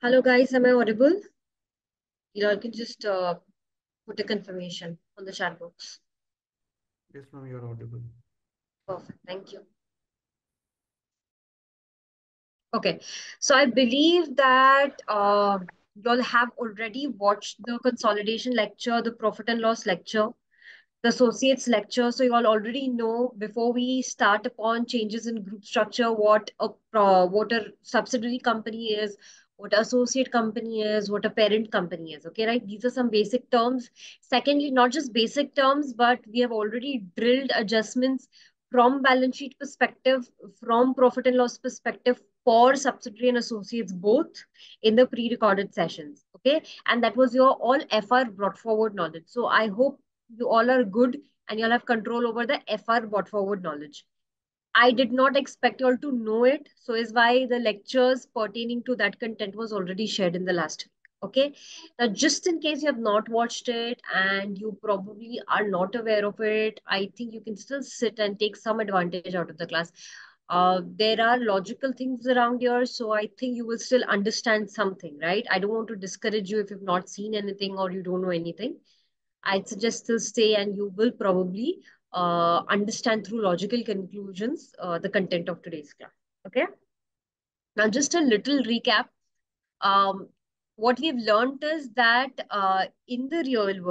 Hello guys, am I audible? You all can just put a confirmation on the chat box. Yes, ma'am, you're audible. Perfect, thank you. Okay, so I believe that you all have already watched the consolidation lecture, the profit and loss lecture, the associates lecture. So you all already know before we start upon changes in group structure, what a subsidiary company is, what an associate company is, what a parent company is. Okay, right? These are some basic terms. Secondly, not just basic terms, but we have already drilled adjustments from balance sheet perspective, from profit and loss perspective for subsidiary and associates both in the pre-recorded sessions. Okay, and that was your all FR brought forward knowledge. So I hope you all are good and you all have control over the FR brought forward knowledge. I did not expect you all to know it. So is why the lectures pertaining to that content was already shared in the last week. Okay. Now, just in case you have not watched it and you probably are not aware of it, I think you can still sit and take some advantage out of the class. There are logical things around here, so I think you will still understand something, right? I don't want to discourage you if you've not seen anything or you don't know anything. I'd suggest still stay and you will probably understand through logical conclusions the content of today's class. Okay. Now, just a little recap. Um, what we've learned is that in the real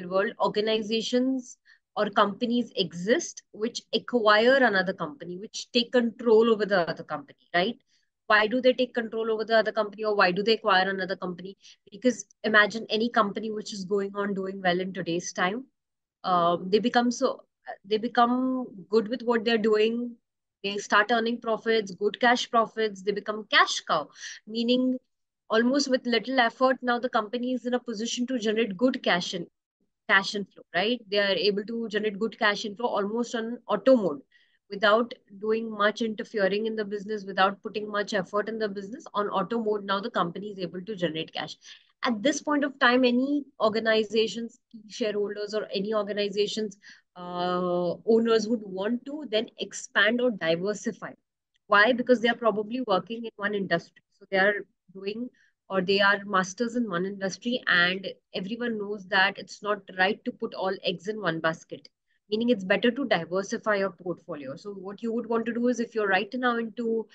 world, organizations or companies exist which acquire another company, which take control over the other company, right? Why do they take control over the other company or why do they acquire another company? Because imagine any company which is going on doing well in today's time, they become they become good with what they're doing. They start earning profits, good cash profits. They become cash cow, meaning almost with little effort. Now the company is in a position to generate good cash inflow, right? They are able to generate good cash inflow almost on auto mode without doing much interfering in the business, without putting much effort in the business. On auto mode, now the company is able to generate cash. At this point of time, any organizations, key shareholders, or any organizations owners would want to then expand or diversify. Why? Because they are probably working in one industry. So they are doing or they are masters in one industry, and everyone knows that it's not right to put all eggs in one basket. Meaning it's better to diversify your portfolio. So what you would want to do is if you're right now into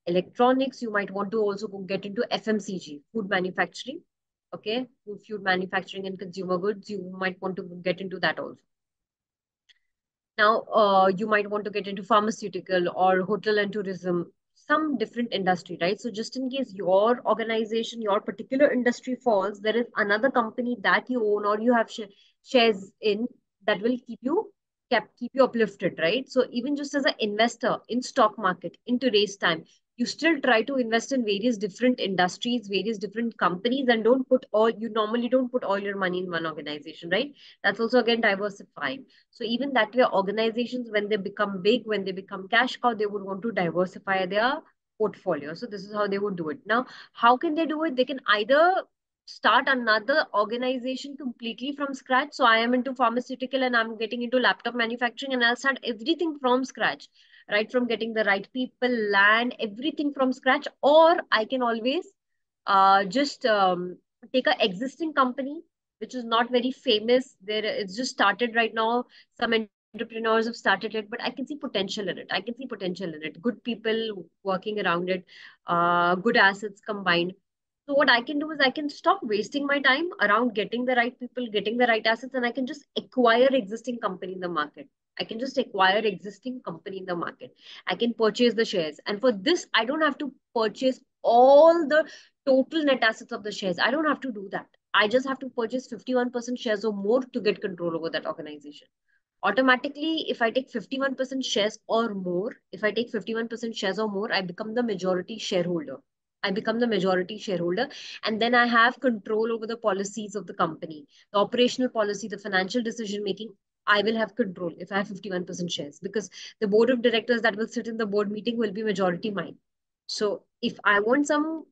electronics, you might want to also get into FMCG, food manufacturing. Okay, food manufacturing and consumer goods, you might want to get into that also. Now, you might want to get into pharmaceutical or hotel and tourism, some different industry, right? So just in case your organization, your particular industry falls, there is another company that you own or you have shares in that will keep you uplifted, right? So even just as an investor in stock market in today's time, you still try to invest in various different industries, various different companies, and you normally don't put all your money in one organization, right? That's also again diversifying. So even that way, organizations, when they become big, when they become cash cow, they would want to diversify their portfolio. So this is how they would do it. Now, how can they do it? They can either start another organization completely from scratch. So I am into pharmaceutical and I'm getting into laptop manufacturing and I'll start everything from scratch, right? From getting the right people, land, everything from scratch. Or I can always just take a existing company which is not very famous. It's just started right now. Some entrepreneurs have started it, but I can see potential in it. I can see potential in it. Good people working around it, good assets combined. So what I can do is I can stop wasting my time around getting the right people, getting the right assets, and I can just acquire existing company in the market. I can just acquire existing company in the market. I can purchase the shares. And for this, I don't have to purchase all the total net assets of the shares. I don't have to do that. I just have to purchase 51% shares or more to get control over that organization. Automatically, if I take 51% shares or more, if I take 51% shares or more, I become the majority shareholder. I become the majority shareholder, and then I have control over the policies of the company, the operational policy, the financial decision making. I will have control if I have 51% shares because the board of directors that will sit in the board meeting will be majority mine. So if I want some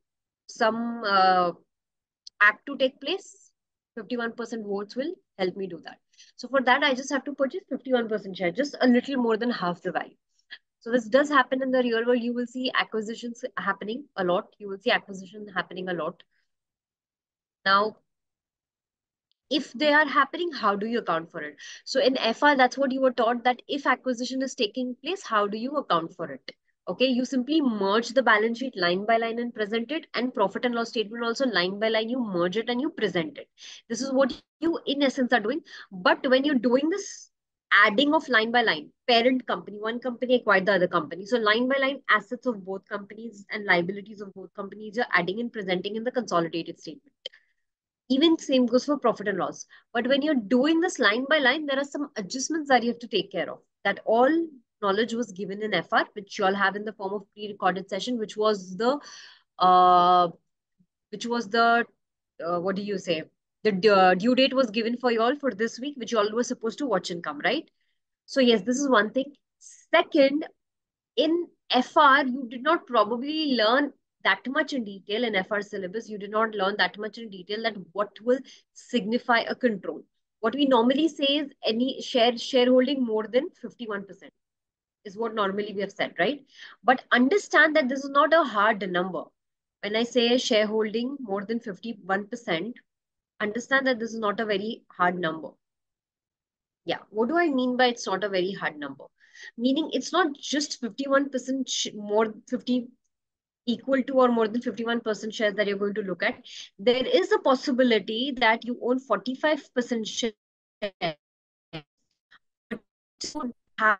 act to take place, 51% votes will help me do that. So for that, I just have to purchase 51% share, just a little more than half the value. So this does happen in the real world. You will see acquisitions happening a lot. You will see acquisition happening a lot. Now, if they are happening, how do you account for it? So in FR, that's what you were taught, that if acquisition is taking place, how do you account for it? Okay, you simply merge the balance sheet line by line and present it, and profit and loss statement also line by line, you merge it and you present it. This is what you in essence are doing. But when you're doing this adding of line by line, parent company, one company acquired the other company. So line by line assets of both companies and liabilities of both companies, you're adding and presenting in the consolidated statement. Even same goes for profit and loss. But when you're doing this line by line, there are some adjustments that you have to take care of. That all knowledge was given in FR, which you all have in the form of pre-recorded session, uh, which was the what do you say? The due date was given for you all for this week, which you all were supposed to watch and come, right? So yes, this is one thing. Second, in FR, you did not probably learn that much in detail in FR syllabus. You did not learn that much in detail that what will signify a control. What we normally say is any shareholding more than 51% is what normally we have said, right? But understand that this is not a hard number. When I say shareholding more than 51%, understand that this is not a very hard number. Yeah, what do I mean by it's not a very hard number? Meaning it's not just 51% more 50 equal to or more than 51% shares that you're going to look at. There is a possibility that you own 45% shares, but you have.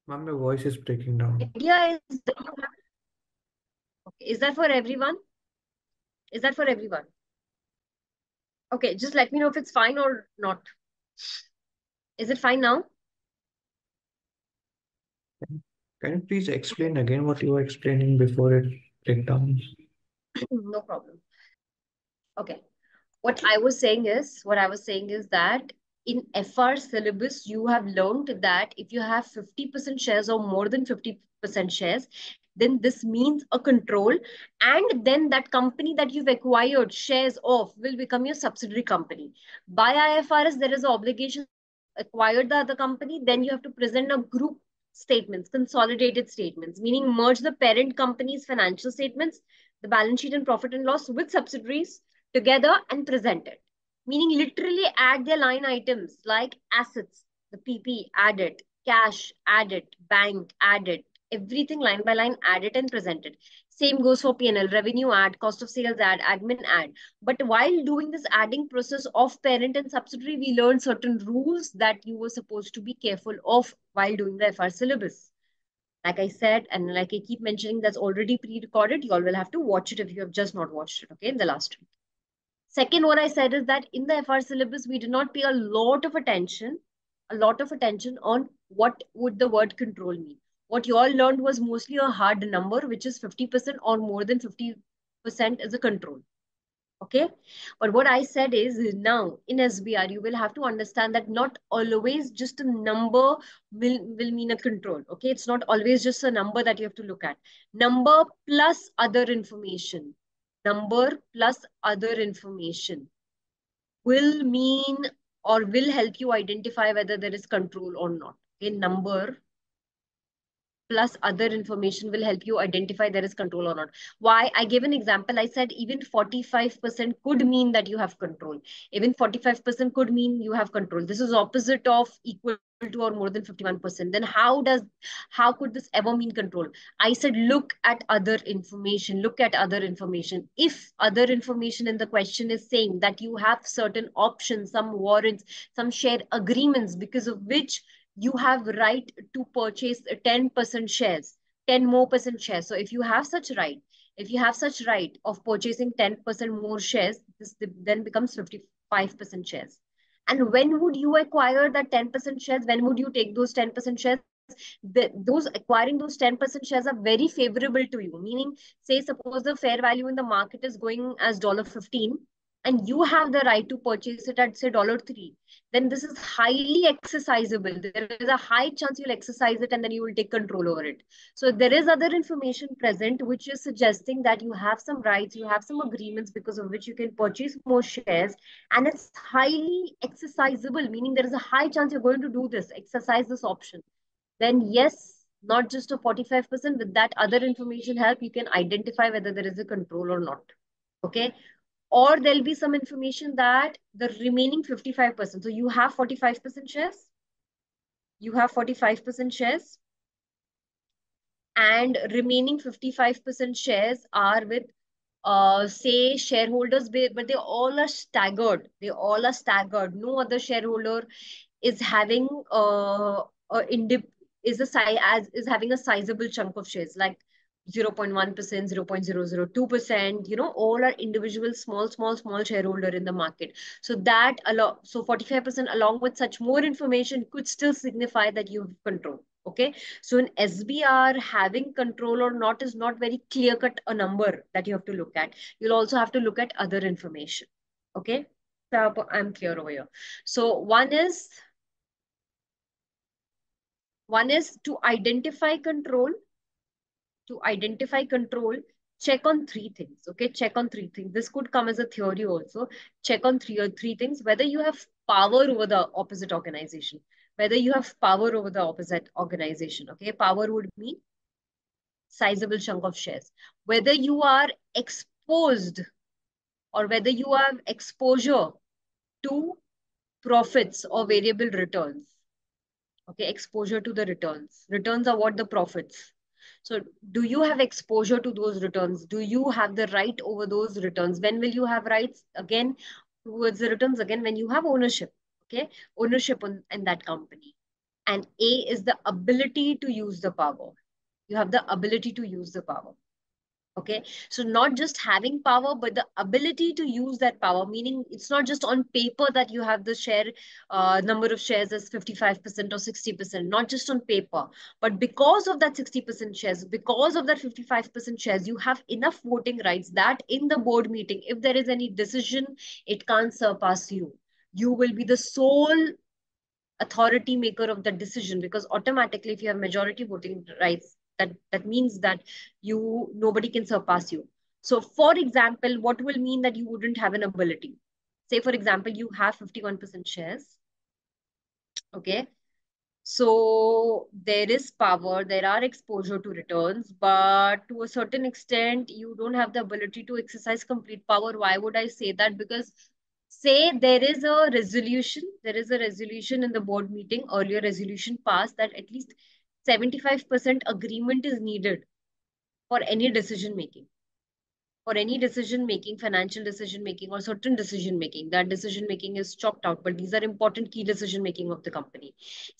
Ma'am, your voice is breaking down. Idea is that you have, okay, is that for everyone? Is that for everyone? Okay, just let me know if it's fine or not. Is it fine now? Can you please explain again what you were explaining before it break down? No problem. Okay. What I was saying is that in FR syllabus, you have learned that if you have 50% shares or more than 50% shares, then this means a control. And then that company that you've acquired shares of will become your subsidiary company. By IFRS, there is an obligation acquired the other company, then you have to present a group statements, consolidated statements, meaning merge the parent company's financial statements, the balance sheet and profit and loss with subsidiaries together and present it. Meaning literally add their line items like assets, the PP, add it, cash, add it, bank, add it, everything line by line, add it and present it. Same goes for P&L, revenue add, cost of sales add, admin add. But while doing this adding process of parent and subsidiary, we learned certain rules that you were supposed to be careful of while doing the FR syllabus. Like I said, and like I keep mentioning, that's already pre-recorded. You all will have to watch it if you have just not watched it, okay, in the last week. Second, what I said is that in the FR syllabus, we did not pay a lot of attention on what would the word control mean. What you all learned was mostly a hard number, which is 50% or more than 50% is a control. Okay. But what I said is now in SBR, you will have to understand that not always just a number will mean a control. Okay. It's not always just a number that you have to look at. Number plus other information. Number plus other information will mean or will help you identify whether there is control or not. Okay. Number plus other information will help you identify there is control or not. Why? I gave an example. I said even 45% could mean that you have control. Even 45% could mean you have control. This is opposite of equal to or more than 51%. Then how could this ever mean control? I said look at other information. Look at other information. If other information in the question is saying that you have certain options, some warrants, some share agreements because of which you have right to purchase 10% shares, 10 more percent shares. So if you have such right of purchasing 10% more shares, this then becomes 55% shares. And when would you acquire that 10% shares? When would you take those 10% shares? Those acquiring those 10% shares are very favorable to you. Meaning, say, suppose the fair value in the market is going as $15 and you have the right to purchase it at say $3, then this is highly exercisable. There is a high chance you'll exercise it and then you will take control over it. So there is other information present which is suggesting that you have some rights, you have some agreements because of which you can purchase more shares, and it's highly exercisable, meaning there is a high chance you're going to do this, exercise this option. Then yes, not just a 45%. With that other information help, you can identify whether there is a control or not. Okay. Or there'll be some information that the remaining 55%. So you have 45% shares. You have 45% shares, and remaining 55% shares are with say shareholders, but they all are staggered. They all are staggered. No other shareholder is having a indip is a si as is having a sizable chunk of shares, like 0.1%, 0.002%. All are individual small shareholder in the market. So that along, so 45% along with such more information could still signify that you have control. Okay. So in SBR, having control or not is not very clear cut a number that you have to look at. You'll also have to look at other information. Okay. So I'm clear over here. So one is to identify control. To identify control, check on three things. Okay, check on three things. This could come as a theory also. Check on three things: whether you have power over the opposite organization, whether you have power over the opposite organization. Okay, power would mean sizable chunk of shares. Whether you are exposed, or whether you have exposure to profits or variable returns. Okay, exposure to the returns. Returns are what? The profits. So do you have exposure to those returns? Do you have the right over those returns? When will you have rights? Again, towards the returns, again, when you have ownership. Okay, ownership in that company. And A is the ability to use the power. You have the ability to use the power. Okay, so not just having power, but the ability to use that power, meaning it's not just on paper that you have the share number of shares as 55% or 60%, not just on paper, but because of that 60% shares, because of that 55% shares, you have enough voting rights that in the board meeting, if there is any decision, it can't surpass you. You will be the sole authority maker of the decision, because automatically if you have majority voting rights, that means that nobody can surpass you. So for example, what will mean that you wouldn't have an ability? Say for example, you have 51% shares. Okay, so there is power, there are exposure to returns, but to a certain extent, you don't have the ability to exercise complete power. Why would I say that? Because say there is a resolution in the board meeting, earlier resolution passed that at least 75% agreement is needed for any decision making. For any decision making, financial decision making, or certain decision making, that decision making is chalked out, but these are important key decision making of the company.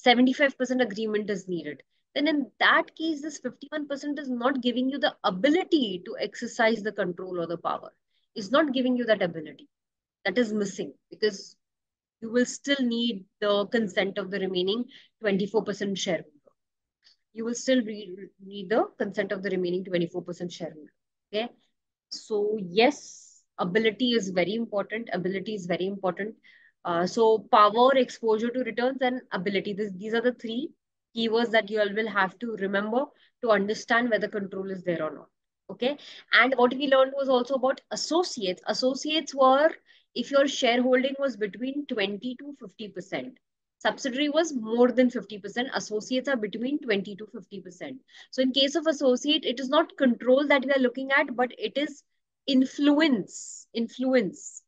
75% agreement is needed. Then in that case, this 51% is not giving you the ability to exercise the control or the power. It's not giving you that ability. That is missing, because you will still need the consent of the remaining 24% shareholder. You will still need the consent of the remaining 24% shareholder. Okay. So yes, ability is very important. Ability is very important. So power, exposure to returns, and ability. These are the three keywords that you all will have to remember to understand whether control is there or not. Okay. And what we learned was also about associates. Associates were if your shareholding was between 20 to 50%. Subsidiary was more than 50%. Associates are between 20 to 50%. So in case of associate, it is not control that we are looking at, but it is influence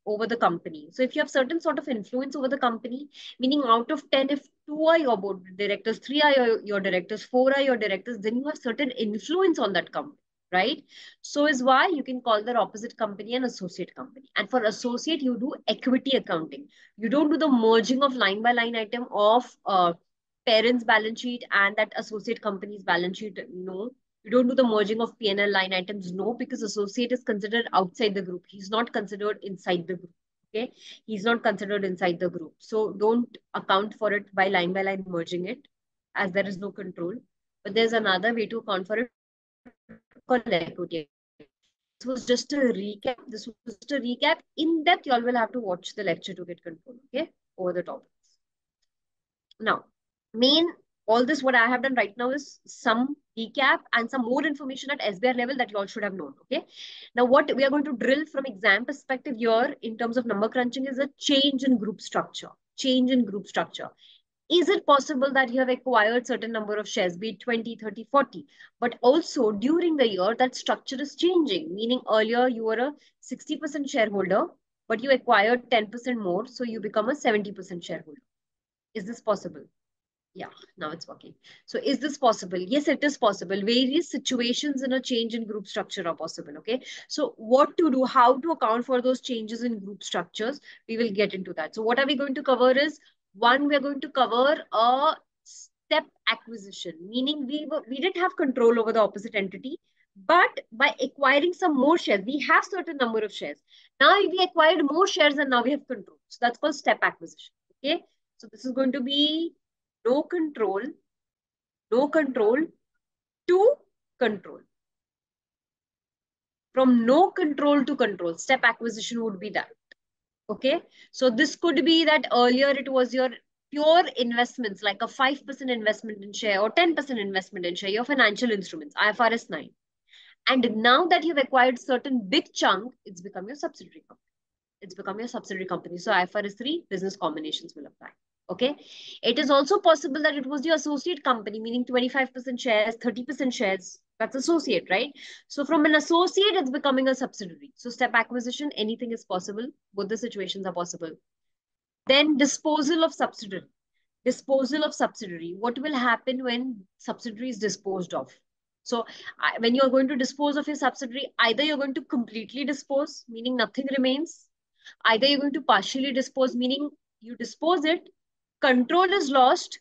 over the company. So if you have certain sort of influence over the company, meaning out of 10, if 2 are your board directors, 3 are your directors, 4 are your directors, then you have certain influence on that company, right? So is why you can call the opposite company an associate company. And for associate, you do equity accounting. You don't do the merging of line by line item of parents balance sheet and that associate company's balance sheet. No, you don't do the merging of P&L line items. No, because associate is considered outside the group. He's not considered inside the group. Okay, he's not considered inside the group. So don't account for it by line merging it, as there is no control. But there's another way to account for it called equity. This was just a recap. This was just a recap. In depth, you all will have to watch the lecture to get control, okay, over the topics. Now, all this what I have done right now is some recap and some more information at SBR level that you all should have known, okay? Now, what we are going to drill from exam perspective here in terms of number crunching is a change in group structure. Change in group structure. Is it possible that you have acquired certain number of shares, be it 20, 30, 40, but also during the year that structure is changing, meaning earlier you were a 60% shareholder, but you acquired 10% more, so you become a 70% shareholder. Is this possible? Yeah, now it's working. So is this possible? Yes, it is possible. Various situations in a change in group structure are possible. Okay. So what to do, how to account for those changes in group structures, we will get into that. So what are we going to cover is, one, we are going to cover a step acquisition, meaning we didn't have control over the opposite entity, but by acquiring some more shares, we have certain number of shares. Now we acquired more shares and now we have control. So that's called step acquisition. Okay. So this is going to be no control, no control to control. From no control to control, step acquisition would be that. Okay. So this could be that earlier it was your pure investments, like a 5% investment in share or 10% investment in share, your financial instruments, IFRS 9. And now that you've acquired certain big chunk, it's become your subsidiary company. It's become your subsidiary company. So IFRS 3 business combinations will apply. Okay. It is also possible that it was your associate company, meaning 25% shares, 30% shares. That's associate, right? So from an associate, it's becoming a subsidiary. So step acquisition, anything is possible. Both the situations are possible. Then disposal of subsidiary. Disposal of subsidiary. What will happen when subsidiary is disposed of? So when you're going to dispose of your subsidiary, either you're going to completely dispose, meaning nothing remains. Either you're going to partially dispose, meaning you dispose it, control is lost,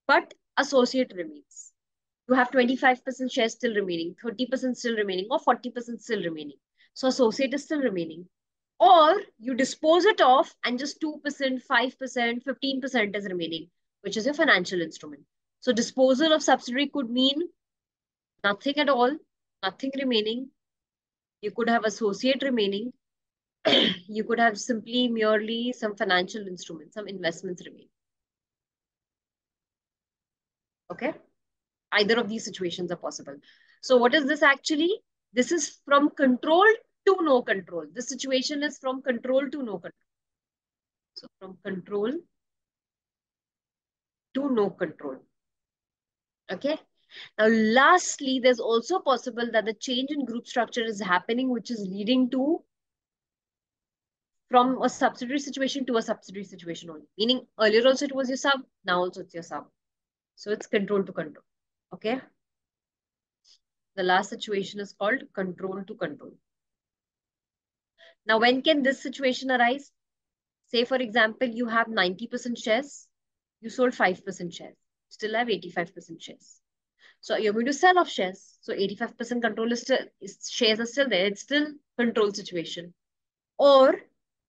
but associate remains. You have 25% shares still remaining, 30% still remaining, or 40% still remaining. So associate is still remaining. Or you dispose it off and just 2%, 5%, 15% is remaining, which is your financial instrument. So disposal of subsidiary could mean nothing at all, nothing remaining. You could have associate remaining. You could have simply merely some financial instruments, some investments remaining. Okay. Either of these situations are possible. So what is this actually? This is from control to no control. This situation is from control to no control. So from control to no control. Okay. Now, lastly, there's also possible that the change in group structure is happening, which is leading to from a subsidiary situation to a subsidiary situation only. Meaning earlier also it was your sub, now also it's your sub. So it's control to control. Okay. The last situation is called control to control. Now, when can this situation arise? Say, for example, you have 90% shares, you sold 5% shares, still have 85% shares. So you're going to sell off shares. So 85% control is still, shares are still there. It's still control situation. Or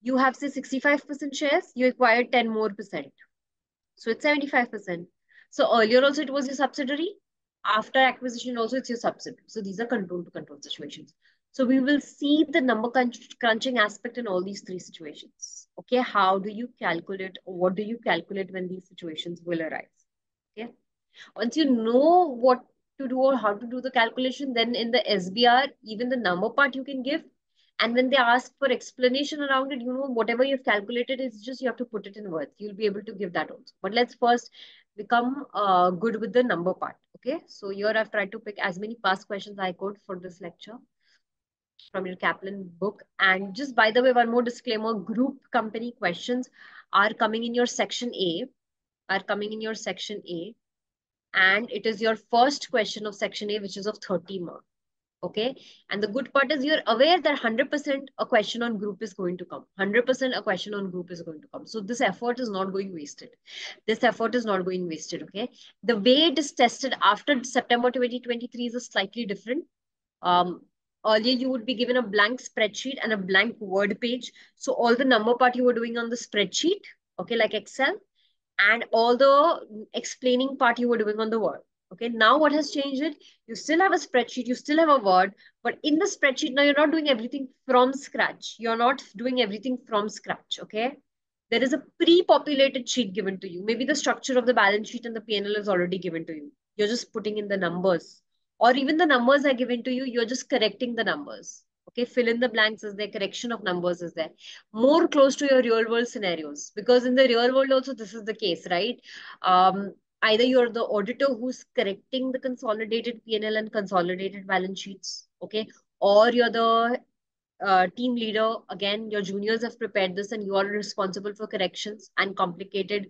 you have, say, 65% shares, you acquired 10 more percent. So it's 75%. So earlier also it was your subsidiary. After acquisition also it's your subsidiary. So these are control to control situations. So we will see the number crunching aspect in all these three situations. Okay, how do you calculate, or what do you calculate when these situations will arise? Okay, once you know what to do or how to do the calculation, then in the SBR, even the number part you can give. And when they ask for explanation around it, you know, whatever you've calculated is just you have to put it in words. You'll be able to give that also. But let's first become good with the number part. Okay, so here I've tried to pick as many past questions I could for this lecture from your Kaplan book. And just by the way, one more disclaimer, group company questions are coming in your section A, and it is your first question of section A, which is of 30 marks. Okay. And the good part is you're aware that 100% a question on group is going to come. 100% a question on group is going to come. So this effort is not going wasted. This effort is not going wasted. Okay. The way it is tested after September 2023 is a slightly different. Earlier, you would be given a blank spreadsheet and a blank word page. So all the number part you were doing on the spreadsheet, okay, like Excel, and all the explaining part you were doing on the Word. Okay, now what has changed it? You still have a spreadsheet, you still have a Word, but in the spreadsheet, now you're not doing everything from scratch. You're not doing everything from scratch, okay? There is a pre-populated sheet given to you. Maybe the structure of the balance sheet and the P&L is already given to you. You're just putting in the numbers. Or even the numbers are given to you, you're just correcting the numbers. Okay, fill in the blanks is there, correction of numbers is there. More close to your real world scenarios, because in the real world also this is the case, right? Either you're the auditor who's correcting the consolidated P&L and consolidated balance sheets, okay, or you're the team leader. Again, your juniors have prepared this and you are responsible for corrections and complicated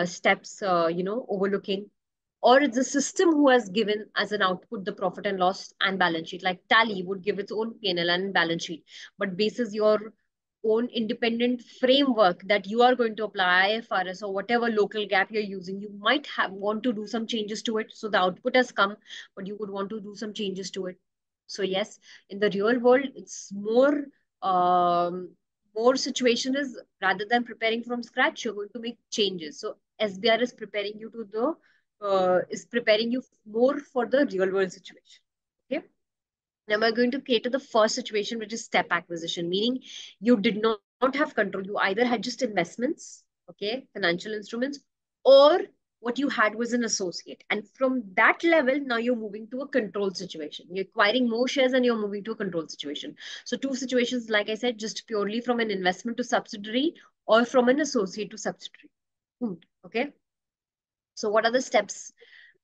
steps, overlooking. Or it's the system who has given as an output the profit and loss and balance sheet. Like Tally would give its own P&L and balance sheet, but basis your own independent framework that you are going to apply IFRS or whatever local gap you're using, you might have want to do some changes to it. So the output has come, but you would want to do some changes to it. So yes, in the real world, it's um, more situation is, rather than preparing from scratch, you're going to make changes. So SBR is preparing you to the is preparing you more for the real world situation. Okay. Now we're going to cater the first situation, which is step acquisition, meaning you did not have control. You either had just investments, okay, financial instruments, or what you had was an associate. And from that level, now you're moving to a control situation. You're acquiring more shares and you're moving to a control situation. So two situations, like I said, just purely from an investment to subsidiary or from an associate to subsidiary. Okay. So what are the steps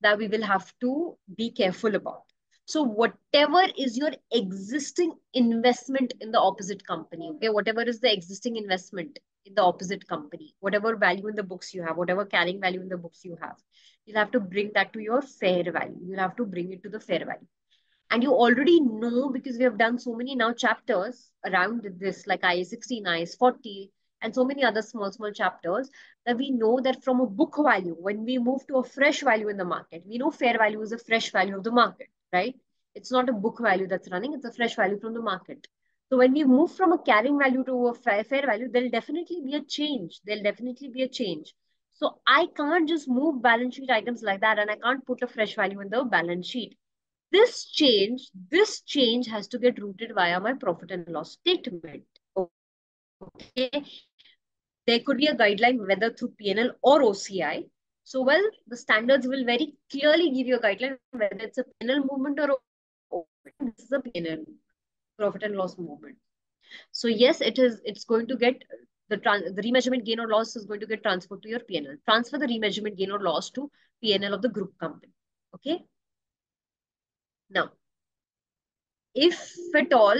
that we will have to be careful about? So whatever is your existing investment in the opposite company, okay, whatever is the existing investment in the opposite company, whatever value in the books you have, whatever carrying value in the books you have, you'll have to bring that to your fair value. You'll have to bring it to the fair value. And you already know, because we have done so many now chapters around this, like IAS 16, IAS 40, and so many other small chapters, that we know that from a book value, when we move to a fresh value in the market, we know fair value is a fresh value of the market, right? It's not a book value that's running, it's a fresh value from the market. So when we move from a carrying value to a fair value, there'll definitely be a change. There'll definitely be a change. So I can't just move balance sheet items like that, and I can't put a fresh value in the balance sheet. This change has to get routed via my profit and loss statement. Okay. There could be a guideline whether through PNL or OCI. So, well, the standards will very clearly give you a guideline whether it's a PNL movement or this is a PNL, profit and loss movement. So yes, it is. It's going to get the remeasurement gain or loss is going to get transferred to your PNL. Transfer the remeasurement gain or loss to PNL of the group company. Okay. Now, if at all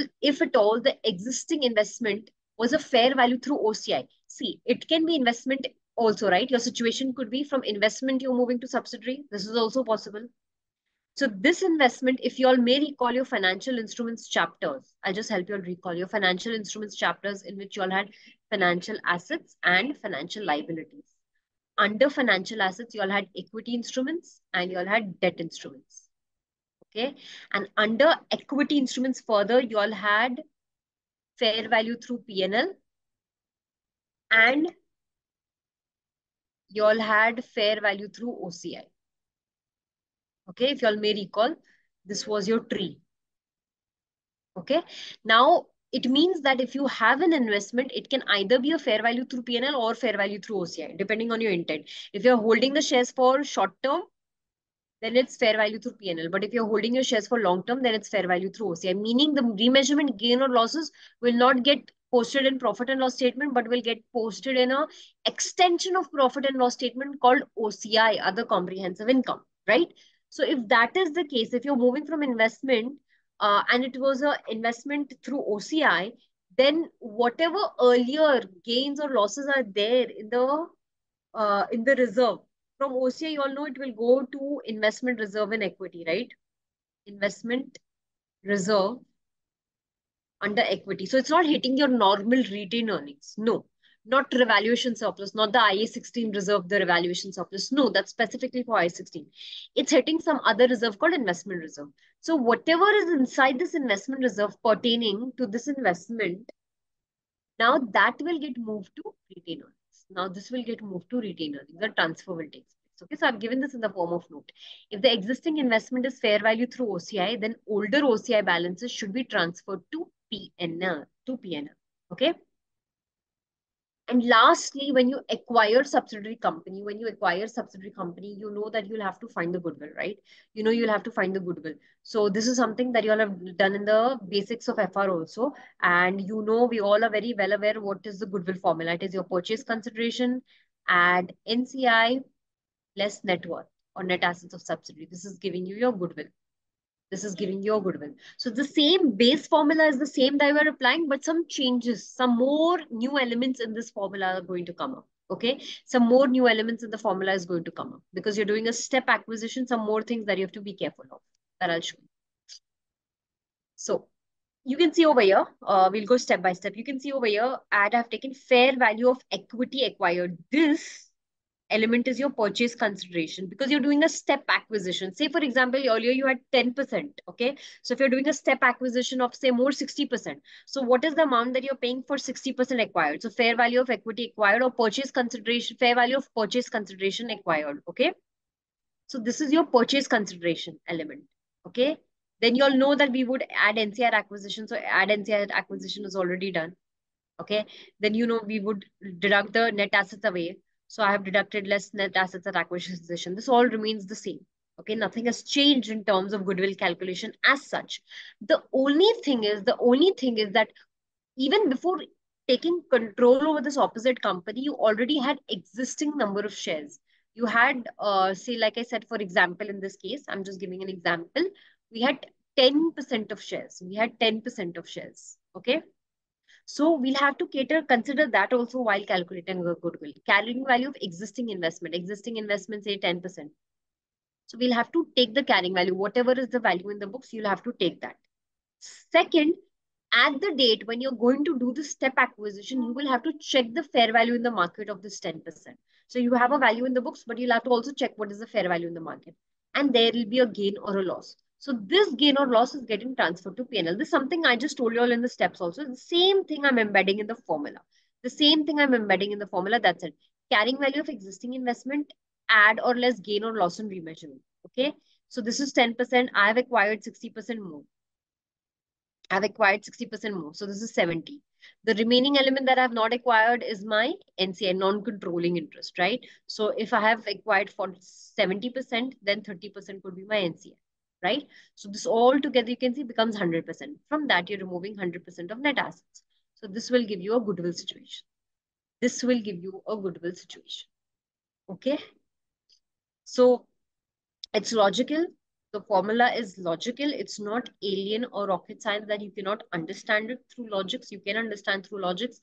the existing investment was a fair value through OCI. See, it can be investment also, right? Your situation could be from investment you're moving to subsidiary. This is also possible. So this investment, if you all may recall your financial instruments chapters, I'll just help you all recall your financial instruments chapters in which you all had financial assets and financial liabilities. Under financial assets, you all had equity instruments and you all had debt instruments. Okay. And under equity instruments further, you all had fair value through PNL and you all had fair value through OCI. Okay. If you all may recall, this was your tree. Okay. Now, it means that if you have an investment, it can either be a fair value through PNL or fair value through OCI, depending on your intent. If you're holding the shares for short term, then it's fair value through PNL. But if you're holding your shares for long term, then it's fair value through OCI, meaning the remeasurement gain or losses will not get posted in profit and loss statement, but will get posted in a extension of profit and loss statement called OCI, other comprehensive income, right? So if that is the case, if you're moving from investment and it was an investment through OCI, then whatever earlier gains or losses are there in the reserve, from OCI, you all know it will go to investment reserve and equity, right? Investment reserve under equity. So it's not hitting your normal retained earnings. No, not revaluation surplus, not the IAS 16 reserve, the revaluation surplus. No, that's specifically for IAS 16. It's hitting some other reserve called investment reserve. So whatever is inside this investment reserve pertaining to this investment, now that will get moved to retained earnings. Now this will get moved to retained earnings. The transfer will take place. Okay, so I've given this in the form of note. If the existing investment is fair value through OCI, then older OCI balances should be transferred to PNL. Okay. And lastly, when you acquire subsidiary company, you know that you'll have to find the goodwill, right? You know, you'll have to find the goodwill. So this is something that you all have done in the basics of FR also. And you know, we all are very well aware what is the goodwill formula. It is your purchase consideration and NCI less net worth or net assets of subsidiary. This is giving you your goodwill. This is giving you a goodwill. So the same base formula is the same that we're applying, but some changes, some more new elements in this formula are going to come up. Okay, some more new elements in the formula is going to come up because you're doing a step acquisition. Some more things that you have to be careful of that I'll show you. So you can see over here, we'll go step by step. You can see over here, and I've taken fair value of equity acquired. This element is your purchase consideration because you're doing a step acquisition. Say, for example, earlier you had 10%. Okay. So if you're doing a step acquisition of, say, more 60%. So what is the amount that you're paying for 60% acquired? So fair value of equity acquired or purchase consideration, fair value of purchase consideration acquired. Okay. So this is your purchase consideration element. Okay. Then you'll know that we would add NCR acquisition. So add NCR acquisition is already done. Okay. Then, you know, we would deduct the net assets away. So I have deducted less net assets at acquisition. This all remains the same. Okay. Nothing has changed in terms of goodwill calculation as such. The only thing is that even before taking control over this opposite company, you already had existing number of shares. You had, say, like I said, for example, in this case, I'm just giving an example. We had 10% of shares. We had 10% of shares. Okay. So we'll have to consider that also while calculating the goodwill. Carrying value of existing investment, say 10%. So we'll have to take the carrying value, whatever is the value in the books, you'll have to take that. Second, at the date when you're going to do the step acquisition, you will have to check the fair value in the market of this 10%. So you have a value in the books, but you'll have to also check what is the fair value in the market. And there will be a gain or a loss. So this gain or loss is getting transferred to P&L. This is something I just told you all in the steps also. The same thing I'm embedding in the formula. That's it. Carrying value of existing investment, add or less gain or loss on remeasurement. Okay. So this is 10%. I've acquired 60% more. I've acquired 60% more. So this is 70. The remaining element that I've not acquired is my NCI, non-controlling interest, right? So if I have acquired for 70%, then 30% could be my NCI, right? So this all together, you can see, becomes 100%. From that, you're removing 100% of net assets. So this will give you a goodwill situation. Okay. So it's logical. The formula is logical. It's not alien or rocket science that you cannot understand it through logics. You can understand through logics.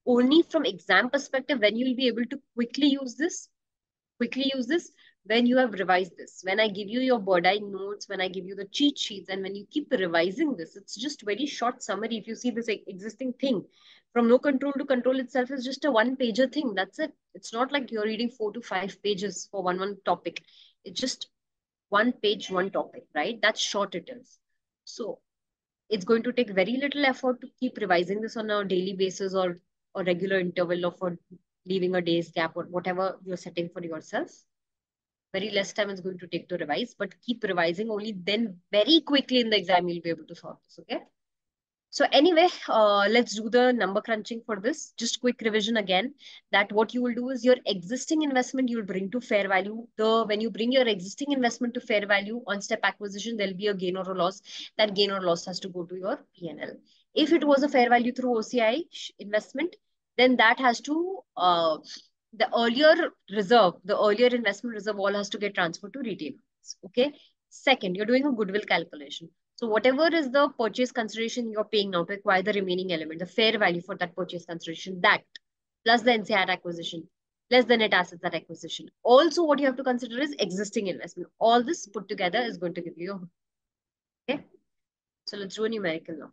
Only from exam perspective, when you will be able to quickly use this, when you have revised this. When I give you your bird eye notes, when I give you the cheat sheets, and when you keep revising this, it's just very short summary. If you see this existing thing, from no control to control itself is just a one-pager thing. That's it. It's not like you're reading 4 to 5 pages for one topic. It's just one page, one topic, right? That's short it is. So it's going to take very little effort to keep revising this on a daily basis or regular interval or for leaving a day's gap or whatever you're setting for yourself. Very less time is going to take to revise, but keep revising. Only then very quickly in the exam you'll be able to solve this, okay? So anyway, let's do the number crunching for this. Just quick revision again, that what you will do is your existing investment you'll bring to fair value. When you bring your existing investment to fair value on step acquisition, there'll be a gain or a loss. That gain or loss has to go to your P&L. If it was a fair value through OCI investment, then that has to, the earlier investment reserve all has to get transferred to retainers. Okay. Second, you're doing a goodwill calculation. So whatever is the purchase consideration you're paying now to acquire the remaining element, the fair value for that purchase consideration, that plus the NCI acquisition, less the net assets at acquisition. Also, what you have to consider is existing investment. All this put together is going to give you a, okay. So let's do a numerical now.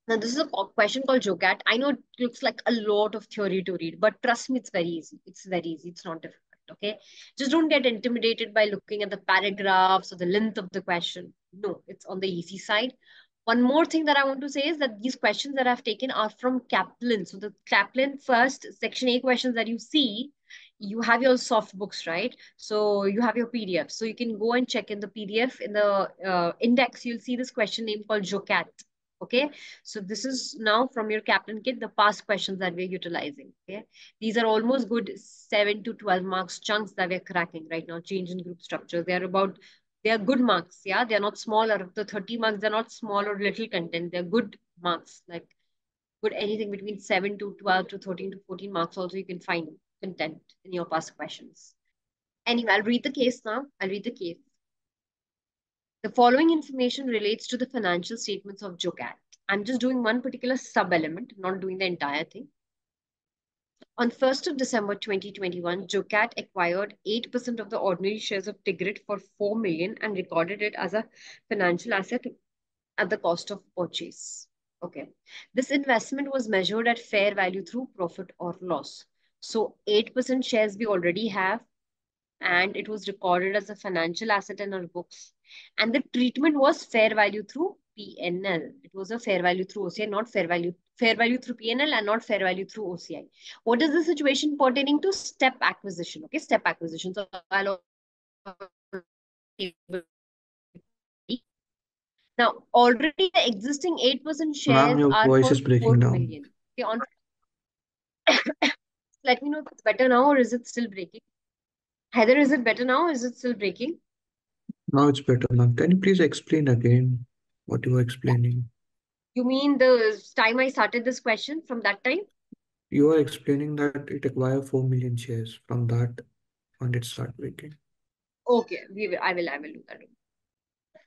Now, this is a question called JOCAT. I know it looks like a lot of theory to read, but trust me, it's very easy. It's very easy. It's not difficult. Okay. Just don't get intimidated by looking at the paragraphs or the length of the question. No, it's on the easy side. One more thing that I want to say is that these questions that I've taken are from Kaplan. So the Kaplan first section A questions that you see, you have your soft books, right? So you have your PDF. So you can go and check in the PDF in the index. You'll see this question name called JOCAT. Okay, so this is now from your captain kit, the past questions that we're utilizing. Okay, these are almost good 7 to 12 marks chunks that we're cracking right now. Change in group structure. They are good marks. Yeah, they're not small. Out of the 30 marks, they're not small or little content. They're good marks. Like good anything between 7 to 12 to 13 to 14 marks. Also, you can find content in your past questions. Anyway, I'll read the case now. I'll read the case. The following information relates to the financial statements of Jocat. I'm just doing one particular sub-element, not doing the entire thing. On 1st of December 2021, Jocat acquired 8% of the ordinary shares of Tigrit for 4 million and recorded it as a financial asset at the cost of purchase. Okay. This investment was measured at fair value through profit or loss. So 8% shares we already have, and it was recorded as a financial asset in our books. And the treatment was fair value through PNL. It was a fair value through OCI, not fair value through PNL and not fair value through OCI. What is the situation pertaining to step acquisition? Okay, step acquisition. So I'll now already the existing 8% Ma'am, shares your are voice for is breaking 4 down. million. Okay, let me know if it's better now or is it still breaking? Heather, is it better now or is it still breaking? Now it's better, ma'am. Can you please explain again what you were explaining? You mean the time I started this question from that time? You are explaining that it acquired 4 million shares. From that, when it start breaking. Okay, I will do that.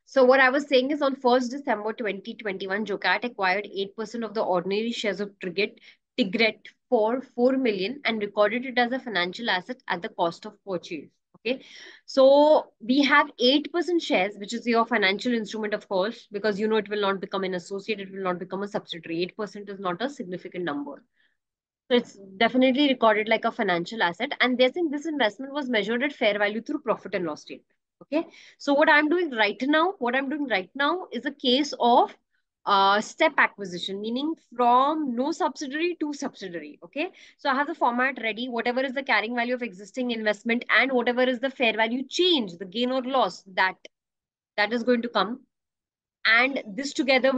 So what I was saying is on 1st December 2021, Jocat acquired 8% of the ordinary shares of Tigret for 4 million and recorded it as a financial asset at the cost of purchase. Okay. So we have 8% shares, which is your financial instrument, of course, because you know it will not become an associate, it will not become a subsidiary. 8% is not a significant number. So it's definitely recorded like a financial asset. And they're saying this investment was measured at fair value through profit and loss statement. Okay. So what I'm doing right now is a case of step acquisition, meaning from no subsidiary to subsidiary. Okay. So I have the format ready, whatever is the carrying value of existing investment and whatever is the fair value change, the gain or loss that is going to come. And this together,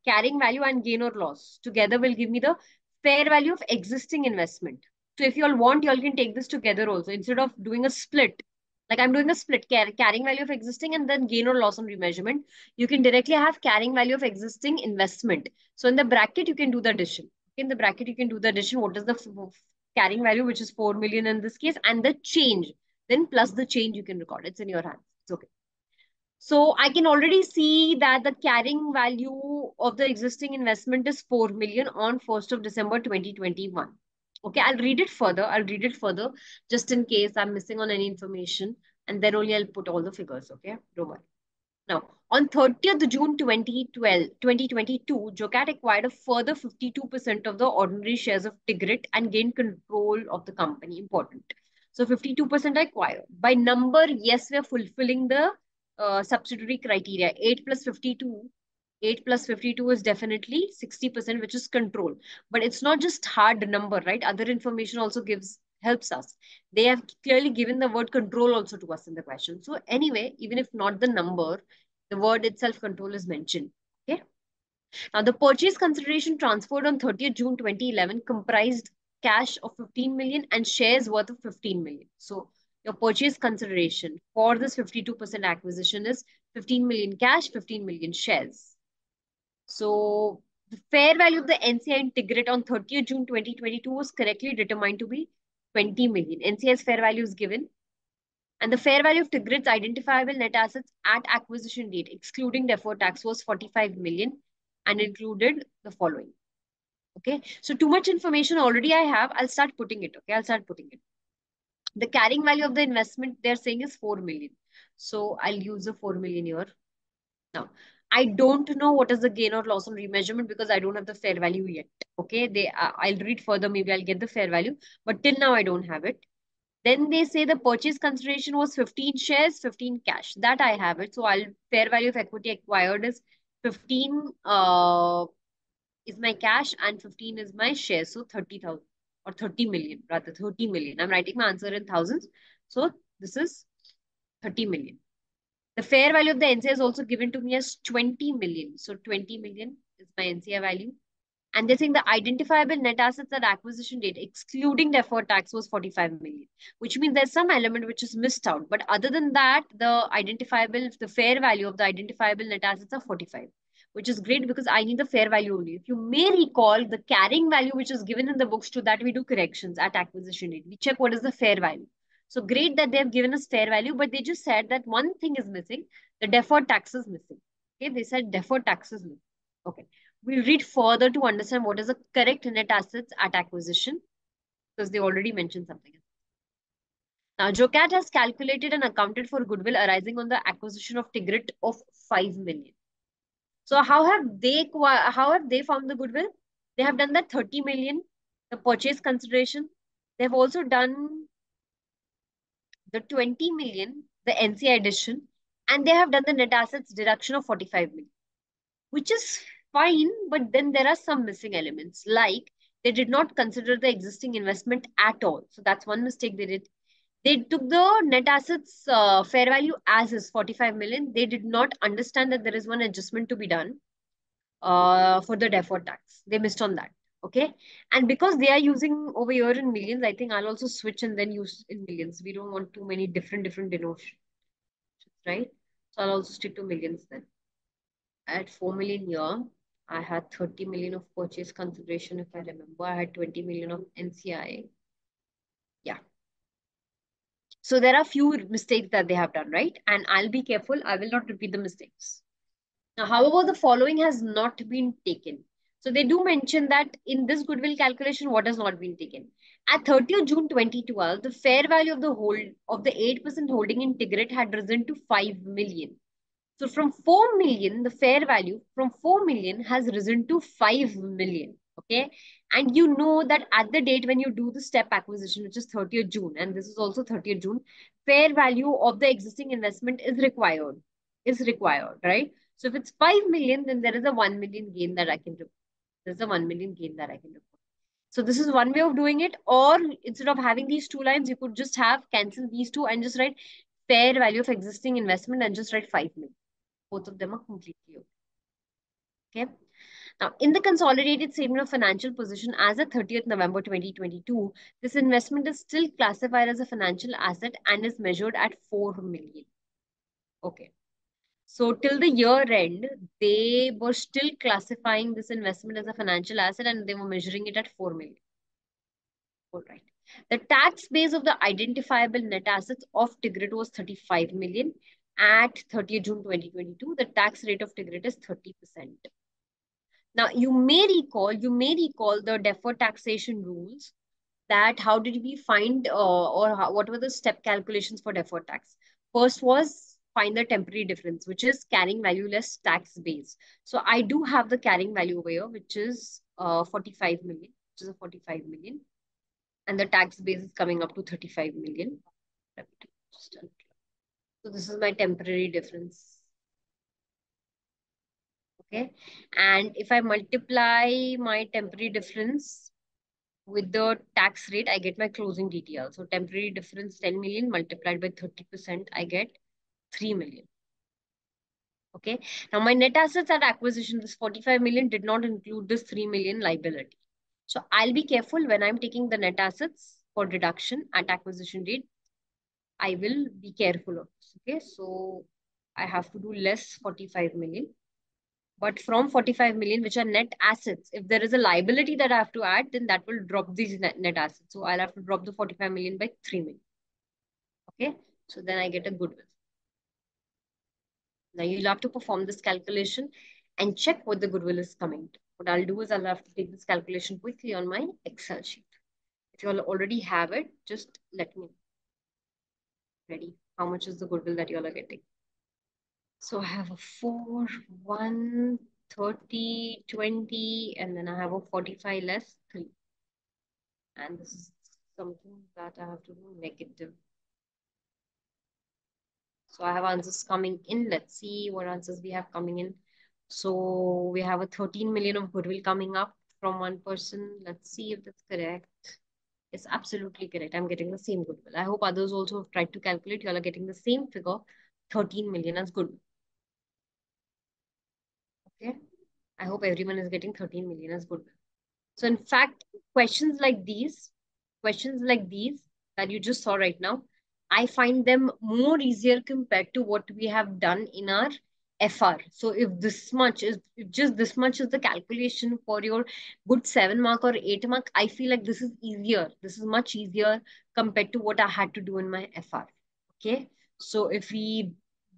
carrying value and gain or loss together will give me the fair value of existing investment. So if you all want, you all can take this together also instead of doing a split. Like I'm doing a split, carrying value of existing and then gain or loss on remeasurement. You can directly have carrying value of existing investment. So in the bracket, you can do the addition. In the bracket, you can do the addition. What is the carrying value, which is 4 million in this case, and the change. Then plus the change you can record. It's in your hands. It's okay. So I can already see that the carrying value of the existing investment is 4 million on 1st of December 2021. Okay, I'll read it further. Just in case I'm missing on any information. And then only I'll put all the figures. Okay, don't worry. Now, on 30th June 2022, Jocat acquired a further 52% of the ordinary shares of Tigrit and gained control of the company. Important. So 52% acquired. By number, yes, we are fulfilling the subsidiary criteria. 8 plus 52 is definitely 60%, which is control. But it's not just hard number, right? Other information also helps us. They have clearly given the word control also to us in the question. So anyway, even if not the number, the word itself control is mentioned. Okay. Now the purchase consideration transferred on 30th June 2011 comprised cash of 15 million and shares worth of 15 million. So your purchase consideration for this 52% acquisition is 15 million cash, 15 million shares. So the fair value of the NCI in Tigrit on 30th June 2022 was correctly determined to be 20 million. NCI's fair value is given. And the fair value of Tigrit's identifiable net assets at acquisition date, excluding deferred tax, was 45 million and included the following. Okay. So too much information already I have. I'll start putting it. Okay. I'll start putting it. The carrying value of the investment they're saying is 4 million. So I'll use the 4 million here. Now, I don't know what is the gain or loss on remeasurement because I don't have the fair value yet. Okay. I'll read further. Maybe I'll get the fair value, but till now I don't have it. Then they say the purchase consideration was 15 shares, 15 cash. That I have it. So I'll fair value of equity acquired is 15 is my cash and 15 is my share. So 30,000 or 30 million, rather 30 million. I'm writing my answer in thousands. So this is 30 million. The fair value of the NCI is also given to me as 20 million. So 20 million is my NCI value. And they're saying the identifiable net assets at acquisition date, excluding deferred tax, was 45 million, which means there's some element which is missed out. But other than that, the fair value of the identifiable net assets are 45, which is great because I need the fair value only. If you may recall, the carrying value which is given in the books, to that we do corrections at acquisition date. We check what is the fair value. So great that they have given us fair value, but they just said that one thing is missing, the deferred tax is missing. Okay, they said deferred tax is missing. Okay. We'll read further to understand what is the correct net assets at acquisition, because they already mentioned something. Now, Jocat has calculated and accounted for goodwill arising on the acquisition of Tigrit of 5 million. So how have they found the goodwill? They have done that 30 million, the purchase consideration. They've also done the 20 million, the NCI addition, and they have done the net assets deduction of 45 million, which is fine, but then there are some missing elements, like they did not consider the existing investment at all. So that's one mistake they did. They took the net assets fair value as is 45 million. They did not understand that there is one adjustment to be done for the deferred tax. They missed on that. Okay. And because they are using over here in millions, I think I'll also switch and then use in millions. We don't want too many different denominations, right? So I'll also stick to millions then. At 4 million here, I had 30 million of purchase consideration. If I remember, I had 20 million of NCI. Yeah. So there are few mistakes that they have done, right? And I'll be careful. I will not repeat the mistakes. Now, however, the following has not been taken. So they do mention that in this goodwill calculation, what has not been taken. At 30th June 2012, the fair value of the 8% holding in Tigrit had risen to 5 million. So from 4 million, the fair value from 4 million has risen to 5 million. Okay. And you know that at the date when you do the step acquisition, which is 30th June, and this is also 30th June, fair value of the existing investment is required, right? So if it's 5 million, then there is a 1 million gain that I can report. There's a 1 million gain that I can report. So this is one way of doing it. Or instead of having these two lines, you could just have cancel these two and just write fair value of existing investment and just write 5 million. Both of them are completely okay. Now, in the consolidated statement of financial position as of 30th November 2022, this investment is still classified as a financial asset and is measured at 4 million. Okay. So till the year end, they were still classifying this investment as a financial asset and they were measuring it at 4 million. All right. The tax base of the identifiable net assets of Tigrit was 35 million. At 30th June 2022, the tax rate of Tigrit is 30%. Now, you may recall the deferred taxation rules, that how did we find what were the step calculations for deferred tax? First was find the temporary difference, which is carrying value less tax base. So I do have the carrying value over here, which is 45 million, which is a 45 million. And the tax base is coming up to 35 million. So this is my temporary difference. Okay. And if I multiply my temporary difference with the tax rate, I get my closing DTL. So temporary difference 10 million multiplied by 30%, I get 3 million. Okay. Now my net assets at acquisition, this 45 million did not include this 3 million liability. So I'll be careful when I'm taking the net assets for deduction at acquisition date. I will be careful of this. Okay. So I have to do less 45 million. But from 45 million, which are net assets, if there is a liability that I have to add, then that will drop these net assets. So I'll have to drop the 45 million by 3 million. Okay. So then I get a goodwill. Now you'll have to perform this calculation and check what the goodwill is coming to. What I'll do is I'll have to take this calculation quickly on my Excel sheet. If you all already have it, just let me know. Ready. How much is the goodwill that you all are getting? So I have a 4, 1, 30, 20, and then I have a 45 less 3. And this is something that I have to do negative. So I have answers coming in. Let's see what answers we have coming in. So we have a 13 million of goodwill coming up from one person. Let's see if that's correct. It's absolutely correct. I'm getting the same goodwill. I hope others also have tried to calculate. You all are getting the same figure, 13 million as good. Okay. I hope everyone is getting 13 million as good. So in fact, questions like these that you just saw right now, I find them more easier compared to what we have done in our FR. So if just this much is the calculation for your good 7 mark or 8 mark, I feel like this is easier. This is much easier compared to what I had to do in my FR. Okay. So if we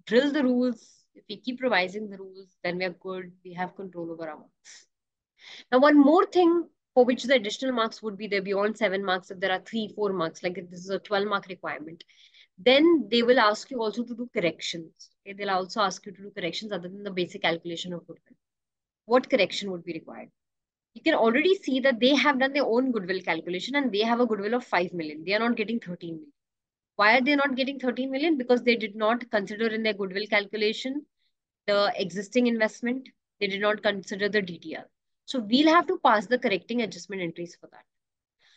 drill the rules, if we keep revising the rules, then we are good. We have control over our marks. Now, one more thing for which the additional marks would be there beyond 7 marks, if there are 3, 4 marks, like if this is a 12-mark requirement, then they will ask you also to do corrections. Okay? They'll also ask you to do corrections other than the basic calculation of goodwill. What correction would be required? You can already see that they have done their own goodwill calculation and they have a goodwill of 5 million. They are not getting 13 million. Why are they not getting 13 million? Because they did not consider in their goodwill calculation the existing investment. They did not consider the DTR. So we'll have to pass the correcting adjustment entries for that.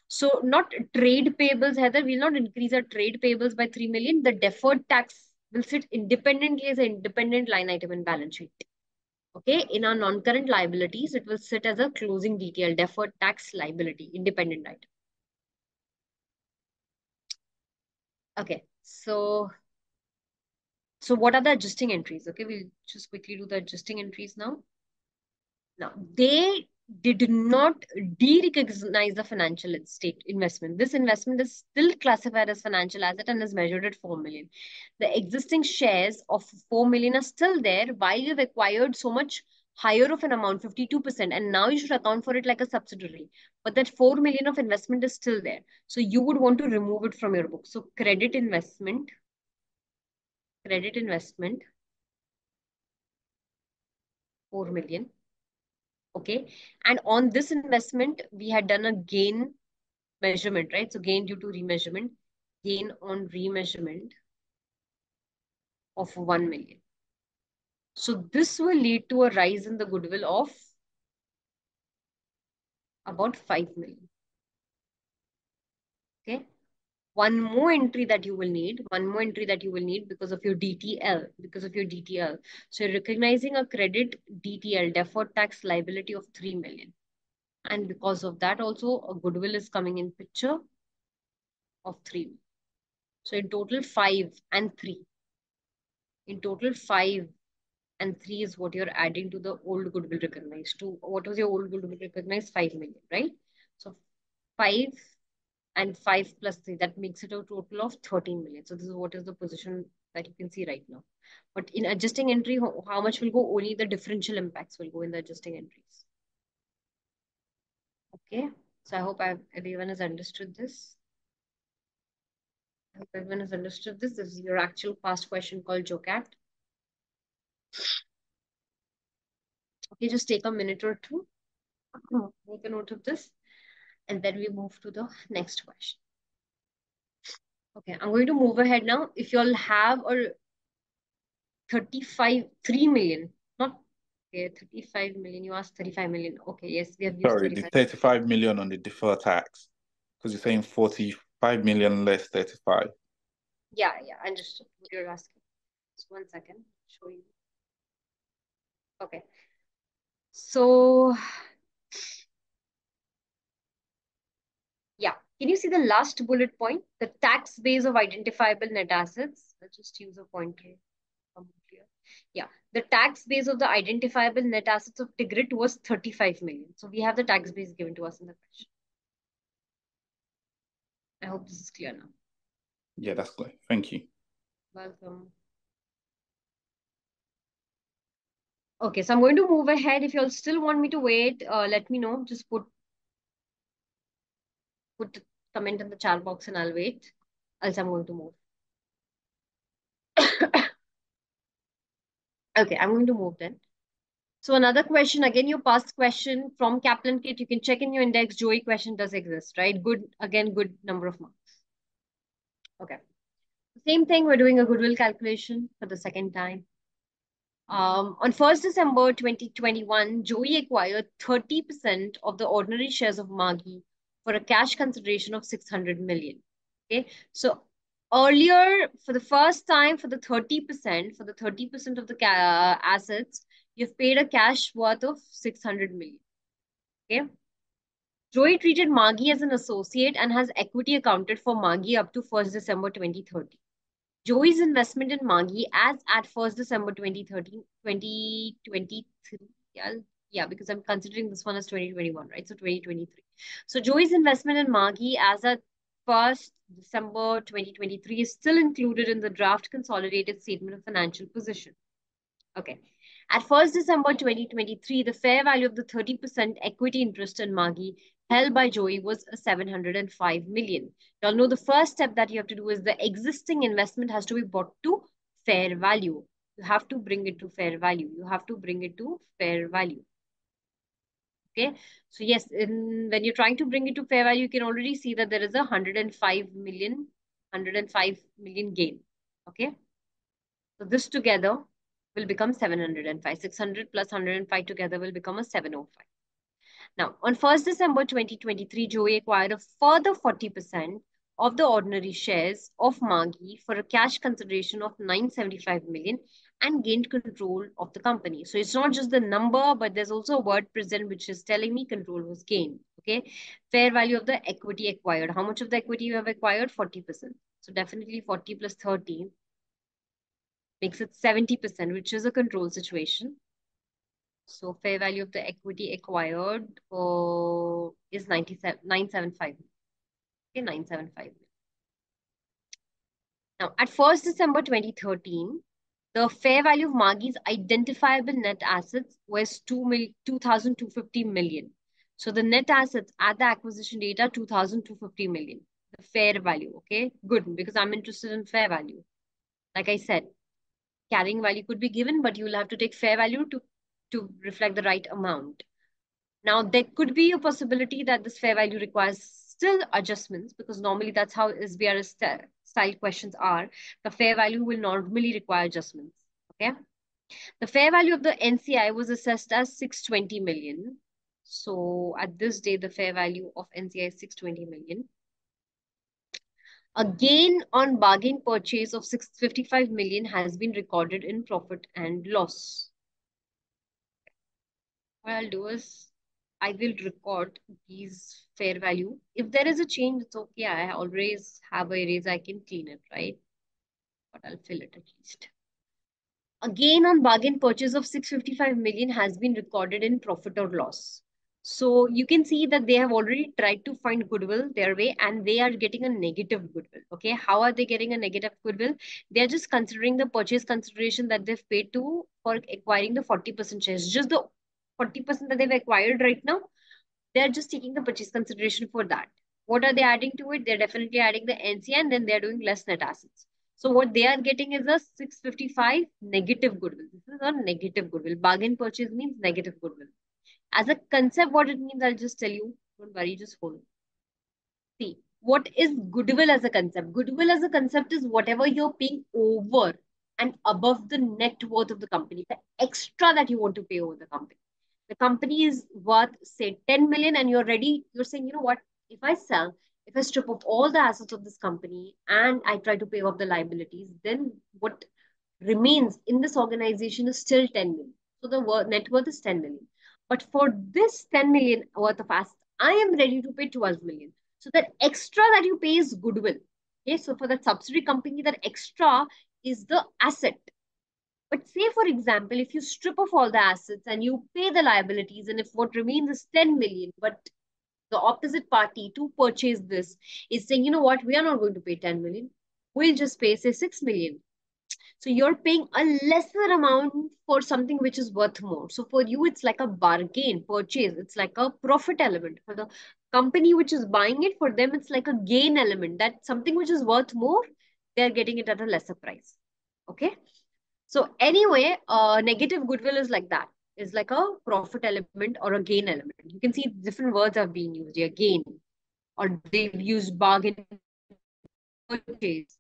So not trade payables, Heather, we'll not increase our trade payables by 3 million. The deferred tax will sit independently as an independent line item in balance sheet. Okay, in our non-current liabilities, it will sit as a closing DTL, deferred tax liability, independent item. Okay, so what are the adjusting entries? Okay, we'll just quickly do the adjusting entries now. Now, they did not de-recognize the financial estate investment. This investment is still classified as financial asset and is measured at 4 million. The existing shares of 4 million are still there while you've acquired so much higher of an amount, 52%, and now you should account for it like a subsidiary. But that 4 million of investment is still there. So you would want to remove it from your book. So credit investment, 4 million. Okay. And on this investment, we had done a gain measurement, right? So gain due to remeasurement, gain on remeasurement of 1 million. So this will lead to a rise in the goodwill of about 5 million. Okay. One more entry that you will need because of your DTL, So you're recognizing a credit DTL, deferred tax liability of 3 million. And because of that also, a goodwill is coming in picture of 3 million. So in total, 5 and 3. In total, 5 and 3 is what you're adding to the old goodwill recognized. To what was your old goodwill recognized? 5 million, right? So 5 and 5 plus 3, that makes it a total of 13 million. So this is what is the position that you can see right now. But in adjusting entry, how much will go? Only the differential impacts will go in the adjusting entries. Okay. So I hope everyone has understood this. I hope everyone has understood this. This is your actual past question called JOCAT. Okay, just take a minute or two. Make a note of this. And then we move to the next question. Okay, I'm going to move ahead now. If you all have a 3 million, not okay, 35 million, you asked 35 million. Okay, yes, we have used Sorry, the 35 million on the deferred tax, because you're saying 45 million less 35. Yeah, I understood what you're asking. Just 1 second, show you. Okay. So, yeah, can you see the last bullet point? The tax base of identifiable net assets. Let's just use a pointer. Yeah, the tax base of the identifiable net assets of Tigrit was 35 million. So we have the tax base given to us in the question. I hope this is clear now. Yeah, that's clear. Thank you. Welcome. Okay, so I'm going to move ahead. If you all still want me to wait, let me know. Just put comment in the chat box and I'll wait. Else I'm going to move. Okay, I'm going to move then. So another question, again, your past question from Kaplan Kit, you can check in your index. Joey question does exist, right? Good, again, good number of marks. Okay. Same thing, we're doing a goodwill calculation for the second time. On 1st December 2021, Joey acquired 30% of the ordinary shares of Maggi for a cash consideration of 600 million. Okay, so Earlier, for the first time, for the 30%, of the assets, you've paid a cash worth of 600 million. Okay. Joey treated Maggi as an associate and has equity accounted for Maggi up to 1st December 2030. Joey's investment in Maggi as at 1st December 2013, 2023. Yeah, because I'm considering this one as 2021, right? So 2023. So Joey's investment in Maggi as at 1st December 2023 is still included in the draft consolidated statement of financial position. Okay. At 1st December 2023, the fair value of the 30% equity interest in Maggi held by Joey was 705 million. Y'all know the first step that you have to do is the existing investment has to be brought to fair value. You have to bring it to fair value. You have to bring it to fair value. Okay. So yes, when you're trying to bring it to fair value, you can already see that there is a 105 million gain. Okay. So this together will become 705. 600 plus 105 together will become a 705. Now, on 1st December 2023, Joey acquired a further 40% of the ordinary shares of Maggi for a cash consideration of 975 million and gained control of the company. So it's not just the number, but there's also a word present which is telling me control was gained. Okay. Fair value of the equity acquired. How much of the equity you have acquired? 40%. So definitely 40 plus 30 makes it 70%, which is a control situation. So fair value of the equity acquired is 975. Okay, 975. Now, at 1st December 2013, the fair value of Maggi's identifiable net assets was 2,250 million. So the net assets at the acquisition date are 2,250 million. The fair value, okay? Good, because I'm interested in fair value. Like I said, carrying value could be given, but you will have to take fair value to reflect the right amount. Now, there could be a possibility that this fair value requires still adjustments because normally that's how SBRS style questions are. The fair value will normally require adjustments. Okay. The fair value of the NCI was assessed as 620 million. So at this day, the fair value of NCI is 620 million. A gain on bargain purchase of 655 million has been recorded in profit and loss. What I'll do is I will record these fair value. If there is a change, it's okay. I always have a eraser. I can clean it, right? But I'll fill it at least. A gain on bargain purchase of 655 million has been recorded in profit or loss. So you can see that they have already tried to find goodwill their way and they are getting a negative goodwill. Okay. How are they getting a negative goodwill? They're just considering the purchase consideration that they've paid to for acquiring the 40% shares. Just the 40% that they've acquired right now, they're just taking the purchase consideration for that. What are they adding to it? They're definitely adding the NCI and then they're doing less net assets. So what they are getting is a 655 negative goodwill. This is a negative goodwill. Bargain purchase means negative goodwill. As a concept, what it means, I'll just tell you. Don't worry, just hold. See, what is goodwill as a concept? Goodwill as a concept is whatever you're paying over and above the net worth of the company, the extra that you want to pay over the company. The company is worth, say, 10 million, and you're saying, you know what, if I strip off all the assets of this company and I try to pay off the liabilities, then what remains in this organization is still 10 million. So the net worth is 10 million. But for this 10 million worth of assets, I am ready to pay 12 million. So that extra that you pay is goodwill. Okay, so for that subsidiary company, that extra is the asset. But say, for example, if you strip off all the assets and you pay the liabilities, and if what remains is 10 million, but the opposite party to purchase this is saying, you know what, we are not going to pay 10 million. We'll just pay, say, 6 million. So you're paying a lesser amount for something which is worth more. So for you, it's like a bargain purchase. It's like a profit element. For the company which is buying it, for them, it's like a gain element. That something which is worth more, they're getting it at a lesser price. Okay. So anyway, negative goodwill is like that. It's like a profit element or a gain element. You can see different words are being used here. Gain, or they've used bargain purchase.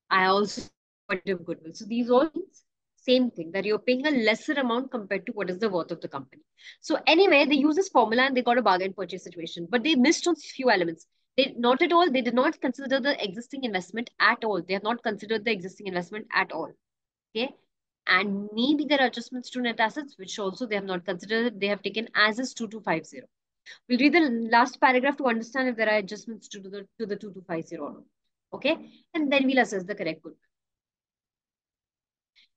I also negative goodwill. So these all means same thing, that you're paying a lesser amount compared to what is the worth of the company. So anyway, they use this formula and they got a bargain purchase situation, but they missed on few elements. Not at all. They did not consider the existing investment at all. They have not considered the existing investment at all. Okay. And maybe there are adjustments to net assets, which also they have not considered. They have taken as is 2250. We'll read the last paragraph to understand if there are adjustments to the 2250 or not. Okay. And then we'll assess the correct goodwill.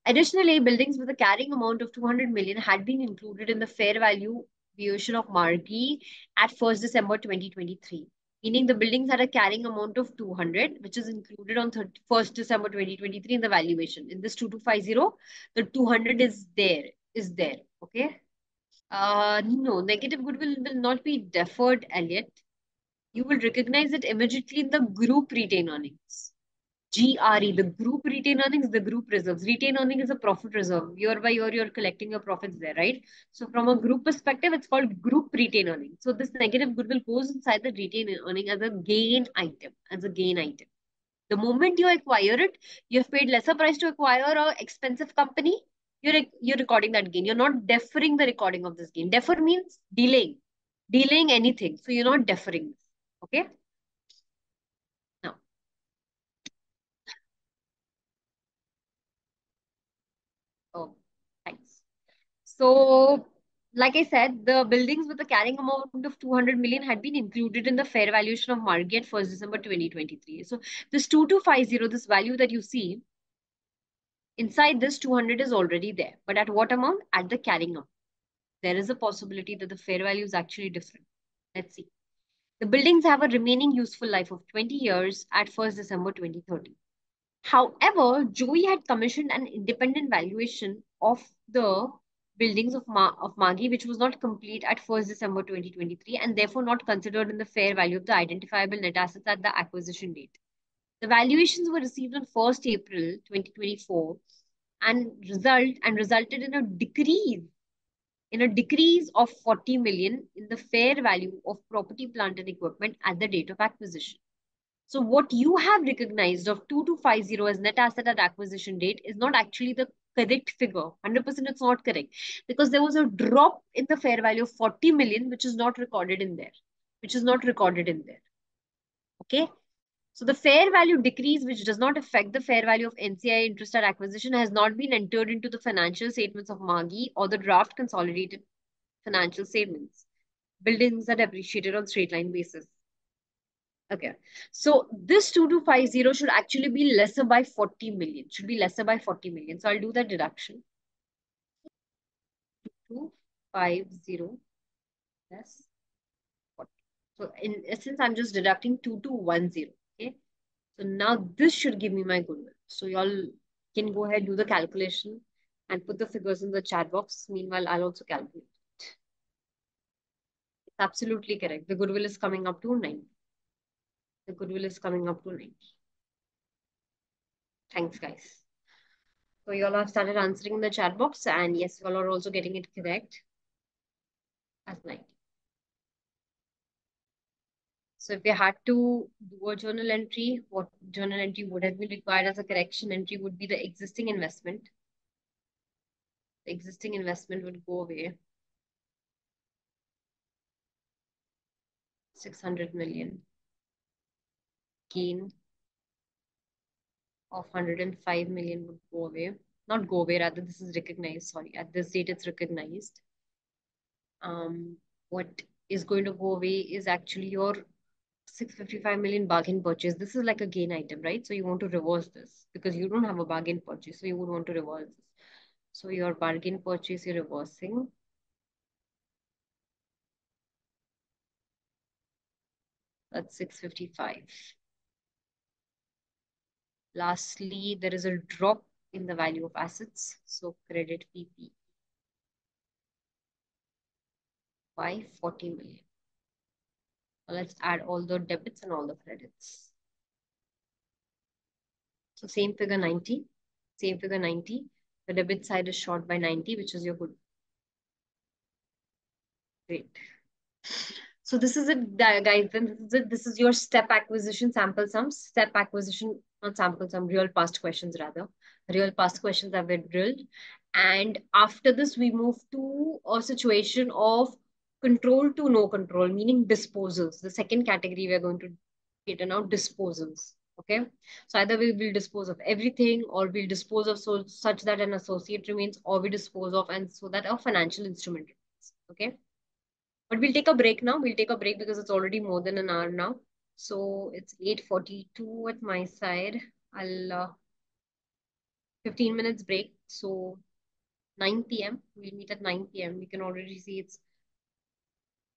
Additionally, buildings with a carrying amount of 200 million had been included in the fair value valuation of Margi at 1st December 2023. Meaning the buildings had a carrying amount of 200, which is included on 1st December 2023 in the valuation. In this 2250, the 200 is there. Okay. No, negative goodwill will not be deferred, Elliot. You will recognize it immediately in the group retained earnings. GRE, the group retained earnings, the group reserves. Retained earning is a profit reserve. Year by year, you're collecting your profits there, right? So from a group perspective, it's called group retained earning. So this negative goodwill goes inside the retained earning as a gain item, The moment you acquire it, you have paid lesser price to acquire a expensive company, you're recording that gain. You're not deferring the recording of this gain. Defer means delaying anything. So you're not deferring this. Okay. Now, oh, thanks. So, like I said, the buildings with a carrying amount of 200 million had been included in the fair valuation of Margi at 1st December 2023. So, this 2250, this value that you see, inside this 200 is already there. But at what amount? At the carrying amount. There is a possibility that the fair value is actually different. Let's see. The buildings have a remaining useful life of 20 years at 1st December 2030. However, Joey had commissioned an independent valuation of the buildings of Margi, which was not complete at 1st December 2023 and therefore not considered in the fair value of the identifiable net assets at the acquisition date. The valuations were received on 1st April 2024 and resulted in a decrease of 40 million in the fair value of property, plant and equipment at the date of acquisition. So what you have recognized of 2250 as net asset at acquisition date is not actually the correct figure. 100% it's not correct because there was a drop in the fair value of 40 million, which is not recorded in there, Okay. So the fair value decrease, which does not affect the fair value of NCI interest at acquisition, has not been entered into the financial statements of Margi or the draft consolidated financial statements. Buildings are depreciated on straight line basis. Okay. So this 2250 should actually be lesser by 40 million. Should be lesser by 40 million. So I'll do the deduction. 2250 less 40. So in essence, I'm just deducting 2210. Okay. So now this should give me my goodwill. So y'all can go ahead, do the calculation and put the figures in the chat box. Meanwhile, I'll also calculate. It's absolutely correct. The goodwill is coming up to 90. The goodwill is coming up to 90. Thanks, guys. So you all have started answering in the chat box, and yes, you all are also getting it correct as 90. So if you had to do a journal entry, what journal entry would have been required as a correction entry would be the existing investment. The existing investment would go away. 600 million. Gain of 105 million would go away. Not go away, rather this is recognized. Sorry, at this date it's recognized. What is going to go away is actually your 655 million bargain purchase. This is like a gain item, right? So you want to reverse this because you don't have a bargain purchase. So you would want to reverse this. So your bargain purchase you're reversing. That's 655. Lastly, there is a drop in the value of assets. So credit PP by 40 million. Now let's add all the debits and all the credits. So same figure 90. Same figure 90. The debit side is short by 90, which is your good. Great. So this is it, guys. Then this is it. This is your step acquisition sample sums. Step acquisition, not sample sum, real past questions rather. Real past questions have been drilled. And after this, we move to a situation of control to no control, meaning disposals. The second category we're going to It are now disposals. Okay, so either we will dispose of everything, or we'll dispose of such that an associate remains, or we dispose of and so that a financial instrument remains. Okay, but we'll take a break now. We'll take a break because it's already more than an hour now. So it's 8:42 at my side. I'll 15 minutes break. So 9 p.m. We'll meet at 9 p.m. We can already see it's,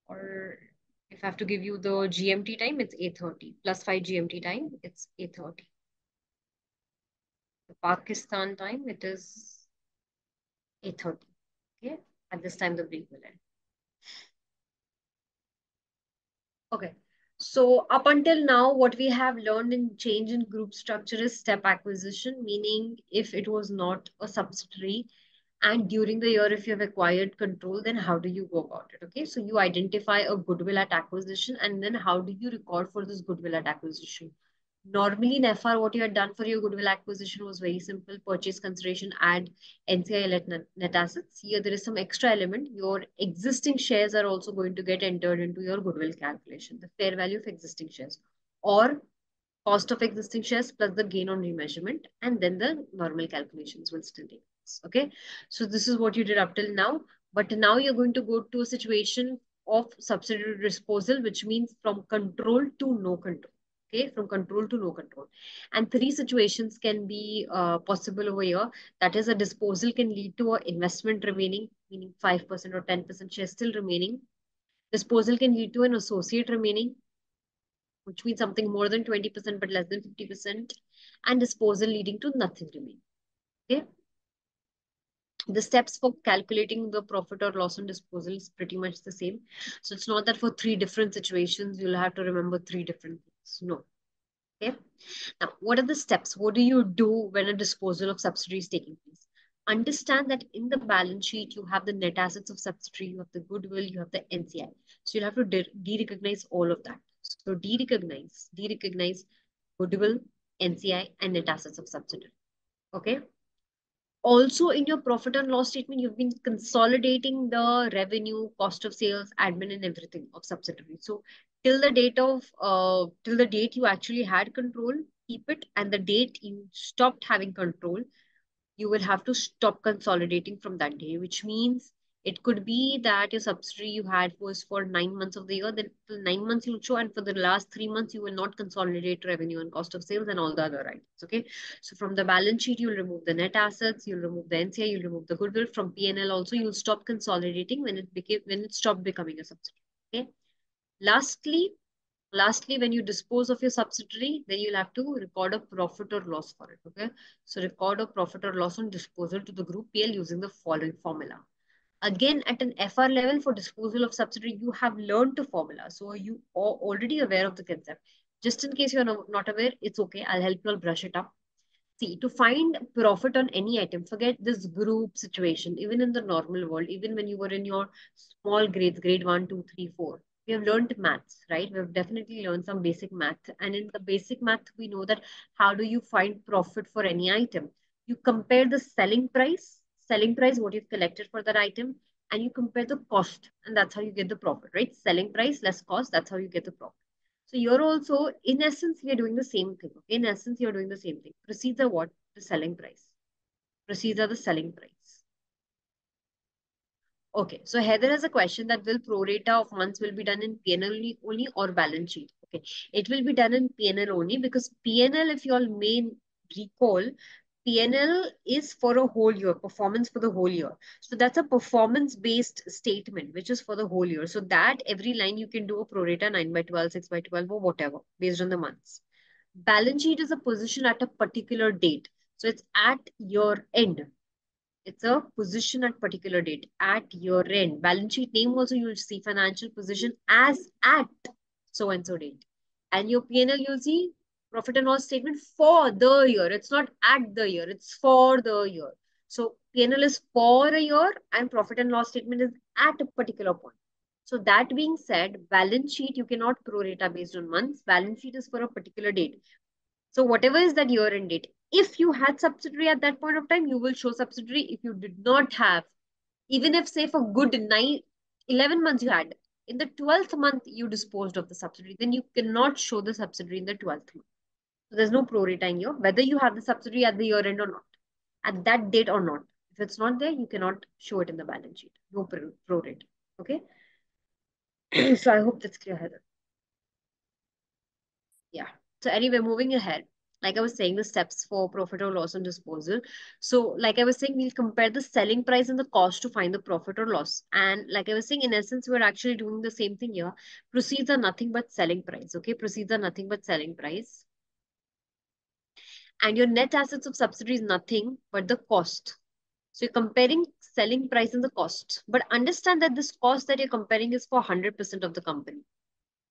or if I have to give you the GMT time, it's 8:30 plus 5 GMT time. It's 8:30. The Pakistan time, it is 8:30. Okay, at this time the break will end. Okay. So up until now, what we have learned in change in group structure is step acquisition, meaning if it was not a subsidiary and during the year, if you have acquired control, then how do you go about it? Okay, so you identify a goodwill at acquisition, and then how do you record for this goodwill at acquisition? Normally in FR, what you had done for your goodwill acquisition was very simple: purchase consideration, add NCI, let net assets. Here there is some extra element. Your existing shares are also going to get entered into your goodwill calculation, the fair value of existing shares, or cost of existing shares plus the gain on remeasurement, and then the normal calculations will still take place. Okay, so this is what you did up till now, but now you're going to go to a situation of subsidiary disposal, which means from control to no control. Okay, from control to no control. And three situations can be possible over here. That is, a disposal can lead to an investment remaining, meaning 5% or 10% shares still remaining. Disposal can lead to an associate remaining, which means something more than 20% but less than 50%, and disposal leading to nothing remaining. Okay. The steps for calculating the profit or loss on disposal is pretty much the same. So it's not that for three different situations, you'll have to remember three different things. No. Okay. Now, what are the steps? What do you do when a disposal of subsidiary is taking place? Understand that in the balance sheet, you have the net assets of subsidiary, you have the goodwill, you have the NCI. So you'll have to de-recognize all of that. So de-recognize goodwill, NCI, and net assets of subsidiary. Okay. Also, in your profit and loss statement, you've been consolidating the revenue, cost of sales, admin, and everything of subsidiary. So till the date you actually had control, keep it, and the date you stopped having control, you will have to stop consolidating from that day, which means it could be that your subsidiary you had was for 9 months of the year, then till 9 months you'll show, and for the last 3 months, you will not consolidate revenue and cost of sales and all the other items. Okay. So from the balance sheet, you'll remove the net assets, you'll remove the NCI, you'll remove the goodwill. From P&L also, you'll stop consolidating when it stopped becoming a subsidiary. Okay. Lastly, when you dispose of your subsidiary, then you'll have to record a profit or loss for it. Okay. So record a profit or loss on disposal to the group PL using the following formula. Again, at an FR level for disposal of subsidiary, you have learned the formula. So you are already aware of the concept. Just in case you're not aware, it's okay. I'll help you all brush it up. See, to find profit on any item, forget this group situation. Even in the normal world, even when you were in your small grades, grade 1, 2, 3, 4, we have learned maths, right? We have definitely learned some basic math. And in the basic math, we know that how do you find profit for any item? You compare the selling price, what you've collected for that item, and you compare the cost, and that's how you get the profit, right? Selling price less cost, that's how you get the profit. So you're also, in essence, we are doing the same thing. Okay? In essence, you're doing the same thing. Proceeds are what? The selling price. Proceeds are the selling price. Okay, so Heather has a question that will prorata of months will be done in P&L only or balance sheet. Okay, it will be done in P&L only because P&L, if you all may recall, P&L is for a whole year, performance for the whole year. So that's a performance-based statement, which is for the whole year. So that every line you can do a prorata 9/12, 6/12 or whatever, based on the months. Balance sheet is a position at a particular date. So it's at your end. It's a position at particular date, at your end. Balance sheet name also you will see financial position as at so-and-so date. And your P&L you'll see profit and loss statement for the year. It's not at the year, it's for the year. So P&L is for a year and profit and loss statement is at a particular point. So that being said, balance sheet, you cannot prorata based on months. Balance sheet is for a particular date. So whatever is that year end date, if you had subsidiary at that point of time, you will show subsidiary. If you did not have, even if say for good 11 months you had, In the 12th month, you disposed of the subsidiary. Then you cannot show the subsidiary in the 12th month. So there's no prorating here, whether you have the subsidiary at the year end or not, at that date or not. If it's not there, you cannot show it in the balance sheet. No prorate. Okay. So I hope that's clear, Heather. Yeah. So anyway, moving ahead, like I was saying, the steps for profit or loss on disposal. So like I was saying, we'll compare the selling price and the cost to find the profit or loss. And like I was saying, in essence, we're actually doing the same thing here. Proceeds are nothing but selling price. Okay. Proceeds are nothing but selling price. And your net assets of subsidiary is nothing but the cost. So you're comparing selling price and the cost. But understand that this cost that you're comparing is for 100% of the company.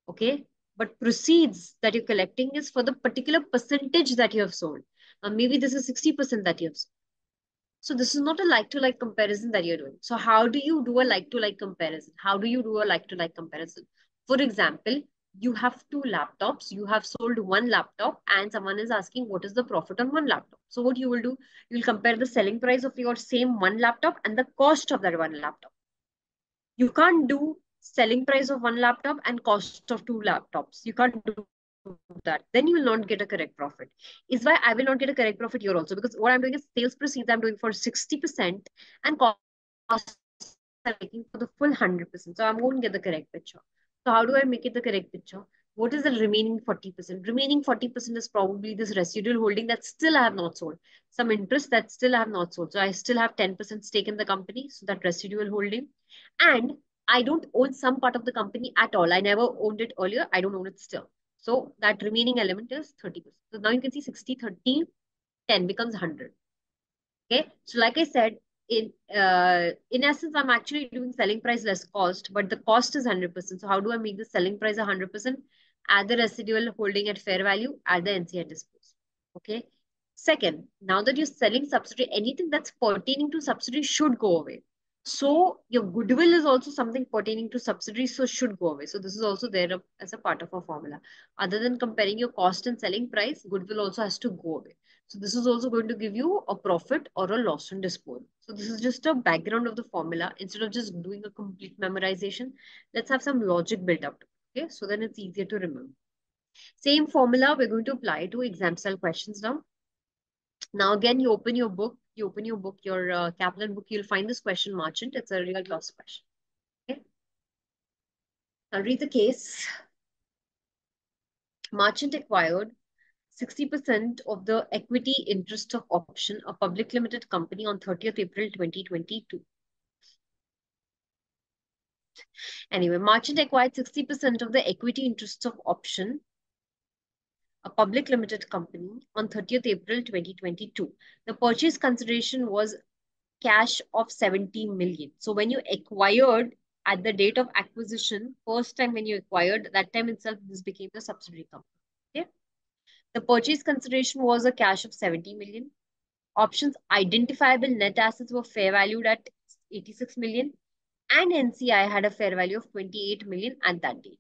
Okay. But proceeds that you're collecting is for the particular percentage that you have sold. Maybe this is 60% that you have sold. So this is not a like-to-like comparison that you're doing. So how do you do a like-to-like comparison? How do you do a like-to-like comparison? For example, you have two laptops. You have sold one laptop and someone is asking what is the profit on one laptop. So what you will do, you will compare the selling price of your same one laptop and the cost of that one laptop. You can't do selling price of one laptop and cost of two laptops. You can't do that. Then you will not get a correct profit. Is why I will not get a correct profit here also, because what I'm doing is sales proceeds I'm doing for 60% and costs I'm making for the full 100%. So I won't get the correct picture. So how do I make it the correct picture? What is the remaining 40%? Remaining 40% is probably this residual holding that still I have not sold. Some interest that still I have not sold. So I still have 10% stake in the company. So that residual holding. And I don't own some part of the company at all. I never owned it earlier. I don't own it still. So that remaining element is 30%. So now you can see 60, 30, 10 becomes 100. Okay. So like I said, in essence, I'm actually doing selling price less cost, but the cost is 100%. So how do I make the selling price 100%? Add the residual holding at fair value, add the NC at disposal. Okay. Second, now that you're selling subsidiary, anything that's pertaining to subsidiary should go away. So your goodwill is also something pertaining to subsidiary, so should go away. So this is also there as a part of a formula. Other than comparing your cost and selling price, goodwill also has to go away. So this is also going to give you a profit or a loss on disposal. So this is just a background of the formula. Instead of just doing a complete memorization, let's have some logic built up. Okay, so then it's easier to remember. Same formula we're going to apply to exam style questions now. Now again, you open your book, your Kaplan book, you'll find this question Marchant. It's a real class question. Okay. I'll read the case. Marchant acquired 60% of the equity interest of Option, a public limited company, on 30th April 2022. Anyway, Marchant acquired 60% of the equity interests of Option, a public limited company, on 30th April 2022. The purchase consideration was cash of 70 million. So when you acquired at the date of acquisition, first time when you acquired, that time itself, this became the subsidiary company. Okay. The purchase consideration was a cash of 70 million. Options identifiable net assets were fair valued at 86 million and NCI had a fair value of 28 million at that date.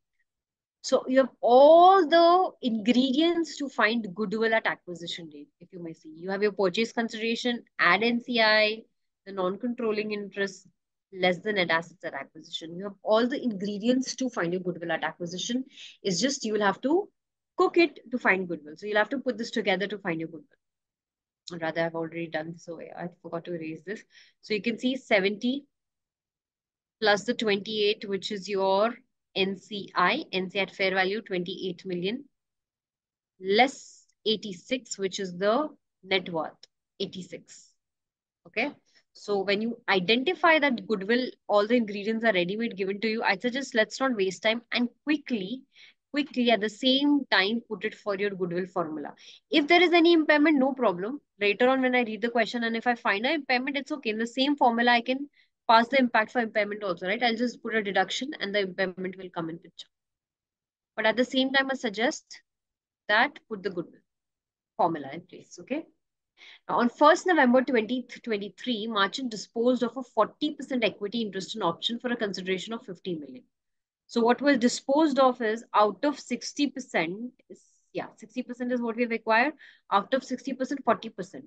So you have all the ingredients to find goodwill at acquisition date, if you may see. You have your purchase consideration, add NCI, the non-controlling interest, less the net assets at acquisition. You have all the ingredients to find your goodwill at acquisition. It's just you will have to cook it to find goodwill. So you'll have to put this together to find your goodwill. Or rather, I've already done so. I forgot to erase this. So you can see 70 plus the 28, which is your NCI at fair value, 28 million, less 86, which is the net worth, 86. Okay. So when you identify that goodwill, all the ingredients are ready-made given to you, I suggest let's not waste time and quickly at the same time put it for your goodwill formula. If there is any impairment, no problem. Later on when I read the question and if I find an impairment, it's okay. In the same formula, I can pass the impact for impairment also, right? I'll just put a deduction and the impairment will come in picture. But at the same time, I suggest that put the goodwill formula in place, okay? Now, on 1st November 2023, Marchant disposed of a 40% equity interest in Option for a consideration of 50 million. So what was disposed of is out of 60%, 60% is what we've acquired. Out of 60%, 40%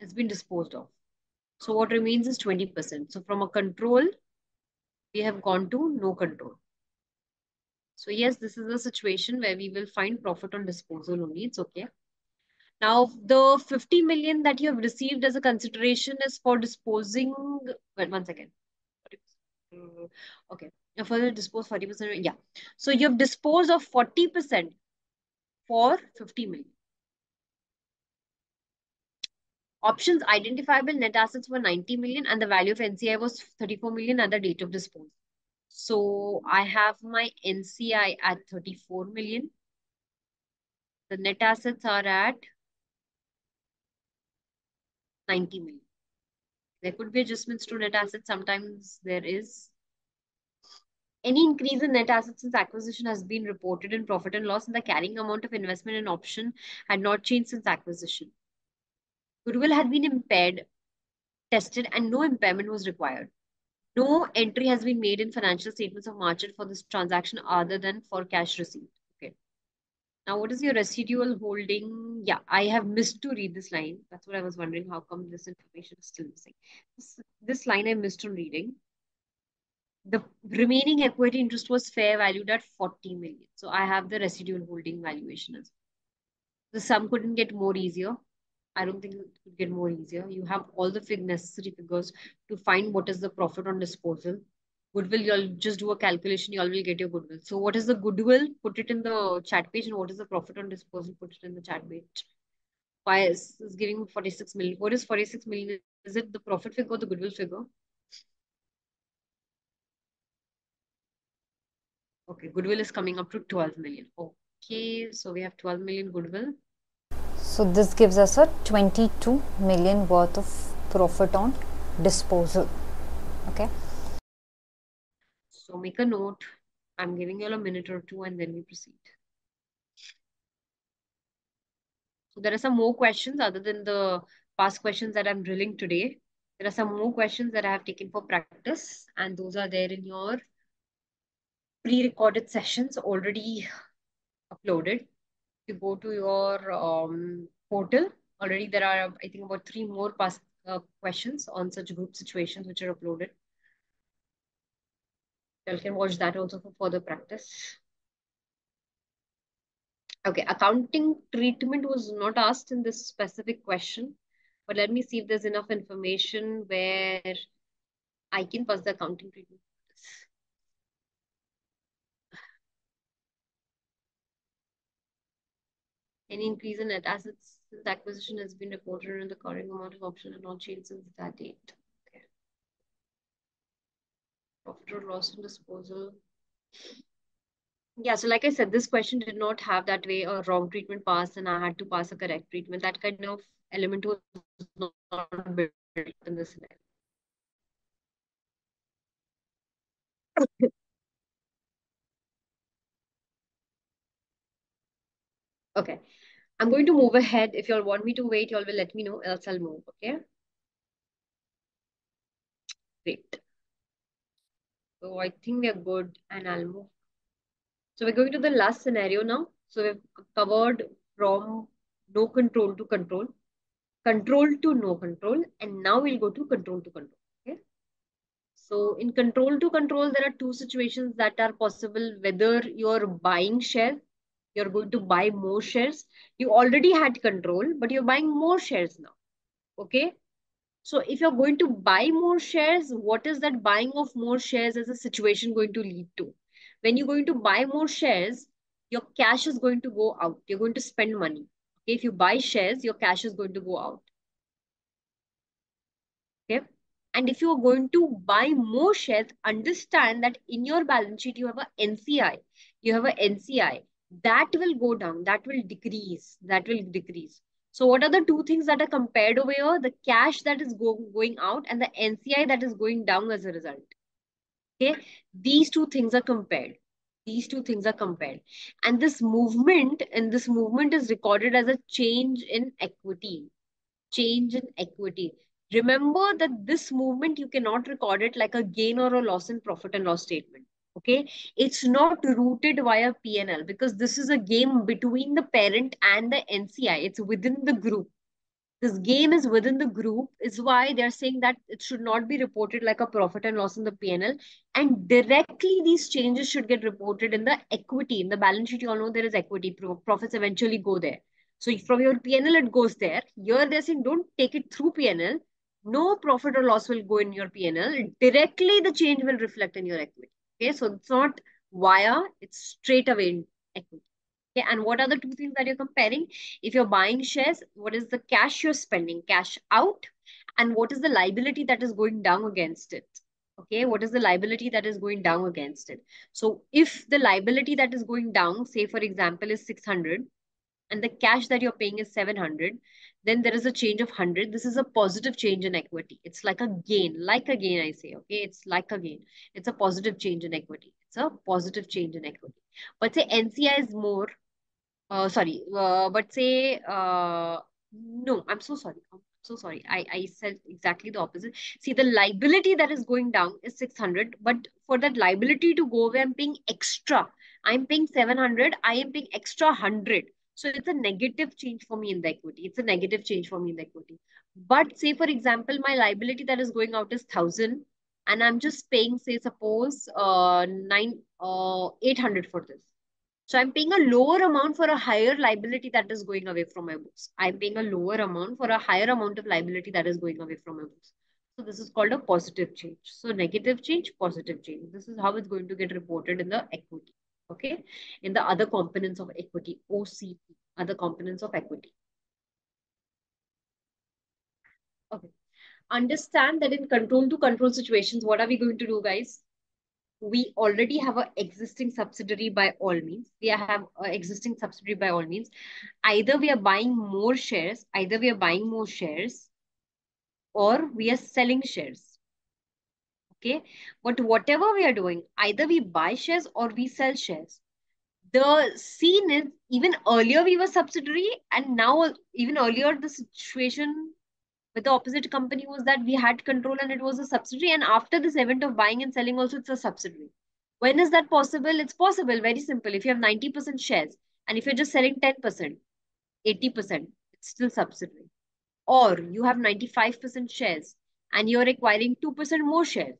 has been disposed of. So what remains is 20%. So from a control, we have gone to no control. So yes, this is a situation where we will find profit on disposal only. It's okay. Now, the 50 million that you have received as a consideration is for disposing. Wait, 1 second. Okay. Now, further dispose 40%. Yeah. So you have disposed of 40% for 50 million. Options identifiable net assets were 90 million and the value of NCI was 34 million at the date of disposal. So I have my NCI at 34 million. The net assets are at 90 million. There could be adjustments to net assets. Sometimes there is. Any increase in net assets since acquisition has been reported in profit and loss, and the carrying amount of investment and option had not changed since acquisition. Goodwill had been impaired, tested, and no impairment was required. No entry has been made in financial statements of margin for this transaction other than for cash received. Okay. Now, what is your residual holding? Yeah, I have missed to read this line. That's what I was wondering. How come this information is still missing? This line I missed on reading. The remaining equity interest was fair valued at 40 million. So I have the residual holding valuation as well. The sum couldn't get more easier. I don't think it could get more easier. You have all the necessary figures to find what is the profit on disposal. Goodwill, you'll just do a calculation, you all will get your goodwill. So what is the goodwill? Put it in the chat page. And what is the profit on disposal? Put it in the chat page. Why is giving 46 million? What is 46 million? Is it the profit figure or the goodwill figure? Okay, goodwill is coming up to 12 million. Okay, so we have 12 million goodwill. So this gives us a 22 million worth of profit on disposal. Okay. So make a note. I'm giving you all a minute or two and then we proceed. So there are some more questions other than the past questions that I'm drilling today. There are some more questions that I have taken for practice, and those are there in your pre-recorded sessions already uploaded. If you go to your portal, already there are, I think, about 3 more past questions on such group situations which are uploaded. You can watch that also for further practice. Okay, accounting treatment was not asked in this specific question, but let me see if there's enough information where I can pass the accounting treatment. Any increase in net assets since acquisition has been reported in the current amount of option and not changed since that date. Okay. Profit or loss on disposal. Yeah, so like I said, this question did not have that way a wrong treatment pass and I had to pass a correct treatment. That kind of element was not built in this scenario. Okay, I'm going to move ahead. If you all want me to wait, you all will let me know, else I'll move, okay? Great. So I think we are good and I'll move. So we're going to the last scenario now. So we've covered from no control to control, control to no control, and now we'll go to control to control, okay? So in control to control, there are 2 situations that are possible, whether you're buying shares, you're going to buy more shares. You already had control, but you're buying more shares now, okay? So if you're going to buy more shares, what is that buying of more shares as a situation going to lead to? When you're going to buy more shares, your cash is going to go out. You're going to spend money. Okay? If you buy shares, your cash is going to go out. Okay? And if you're going to buy more shares, understand that in your balance sheet, you have an NCI. You have an NCI. That will go down. That will decrease. That will decrease. So what are the 2 things that are compared over here? The cash that is going out and the NCI that is going down as a result. Okay, these 2 things are compared. These 2 things are compared. And this movement is recorded as a change in equity. Change in equity. Remember that this movement, you cannot record it like a gain or a loss in profit and loss statement. Okay, it's not rooted via P&L because this is a game between the parent and the NCI. It's within the group. This game is within the group, is why they're saying that it should not be reported like a profit and loss in the P&L, and directly these changes should get reported in the equity. In the balance sheet, you all know there is equity. Profits eventually go there. So from your P&L, it goes there. Here they're saying don't take it through P&L. No profit or loss will go in your P&L. Directly the change will reflect in your equity. Okay, so it's not via, it's straight away in equity. Okay, and what are the two things that you're comparing? If you're buying shares, what is the cash you're spending, cash out, and what is the liability that is going down against it? Okay, what is the liability that is going down against it? So if the liability that is going down, say for example, is 600, and the cash that you're paying is 700, then there is a change of 100. This is a positive change in equity. It's like a gain, I say, okay? It's like a gain. It's a positive change in equity. It's a positive change in equity. But say NCI is more, but say, no, I'm so sorry. I'm so sorry. I said exactly the opposite. See, the liability that is going down is 600, but for that liability to go away, I'm paying extra. I'm paying 700. I am paying extra 100. So it's a negative change for me in the equity. It's a negative change for me in the equity. But say, for example, my liability that is going out is 1,000, and I'm just paying, say, suppose, 800 for this. So I'm paying a lower amount for a higher liability that is going away from my books. I'm paying a lower amount for a higher amount of liability that is going away from my books. So this is called a positive change. So negative change, positive change. This is how it's going to get reported in the equity. Okay. In the other components of equity, OCE, other components of equity. Okay. Understand that in control to control situations, what are we going to do, guys? We already have an existing subsidiary by all means. We have an existing subsidiary by all means. Either we are buying more shares, or we are selling shares. Okay. But whatever we are doing, either we buy shares or we sell shares. The scene is, even earlier we were subsidiary, and now even earlier the situation with the opposite company was that we had control and it was a subsidiary. And after this event of buying and selling also, it's a subsidiary. When is that possible? It's possible. Very simple. If you have 90% shares and if you're just selling 10%, 80%, it's still subsidiary. Or you have 95% shares and you're acquiring 2% more shares.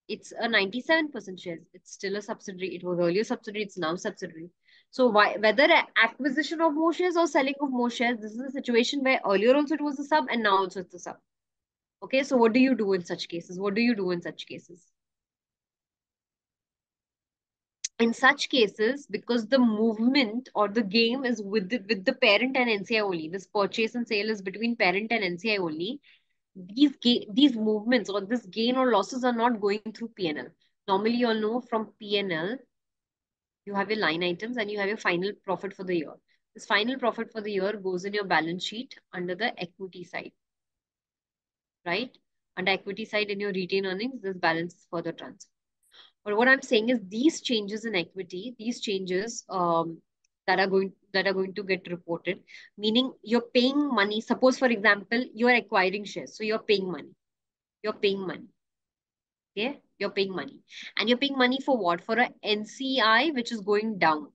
It's a 97% shares. It's still a subsidiary. It was earlier subsidiary. It's now subsidiary. So whether acquisition of more shares or selling of more shares, this is a situation where earlier also it was a sub and now also it's a sub. Okay, so what do you do in such cases? In such cases, because the movement or the game is with the parent and NCI only, this purchase and sale is between parent and NCI only, these movements or this gain or losses are not going through P&L. Normally, you all know from P&L, you have your line items and you have your final profit for the year. This final profit for the year goes in your balance sheet under the equity side, right? Under equity side in your retained earnings, this balance is further transferred. But what I'm saying is these changes in equity, these changes that are going to get reported, meaning you're paying money. Suppose, for example, you're acquiring shares, so you're paying money. Okay, you're paying money, and you're paying money for what? For a NCI which is going down.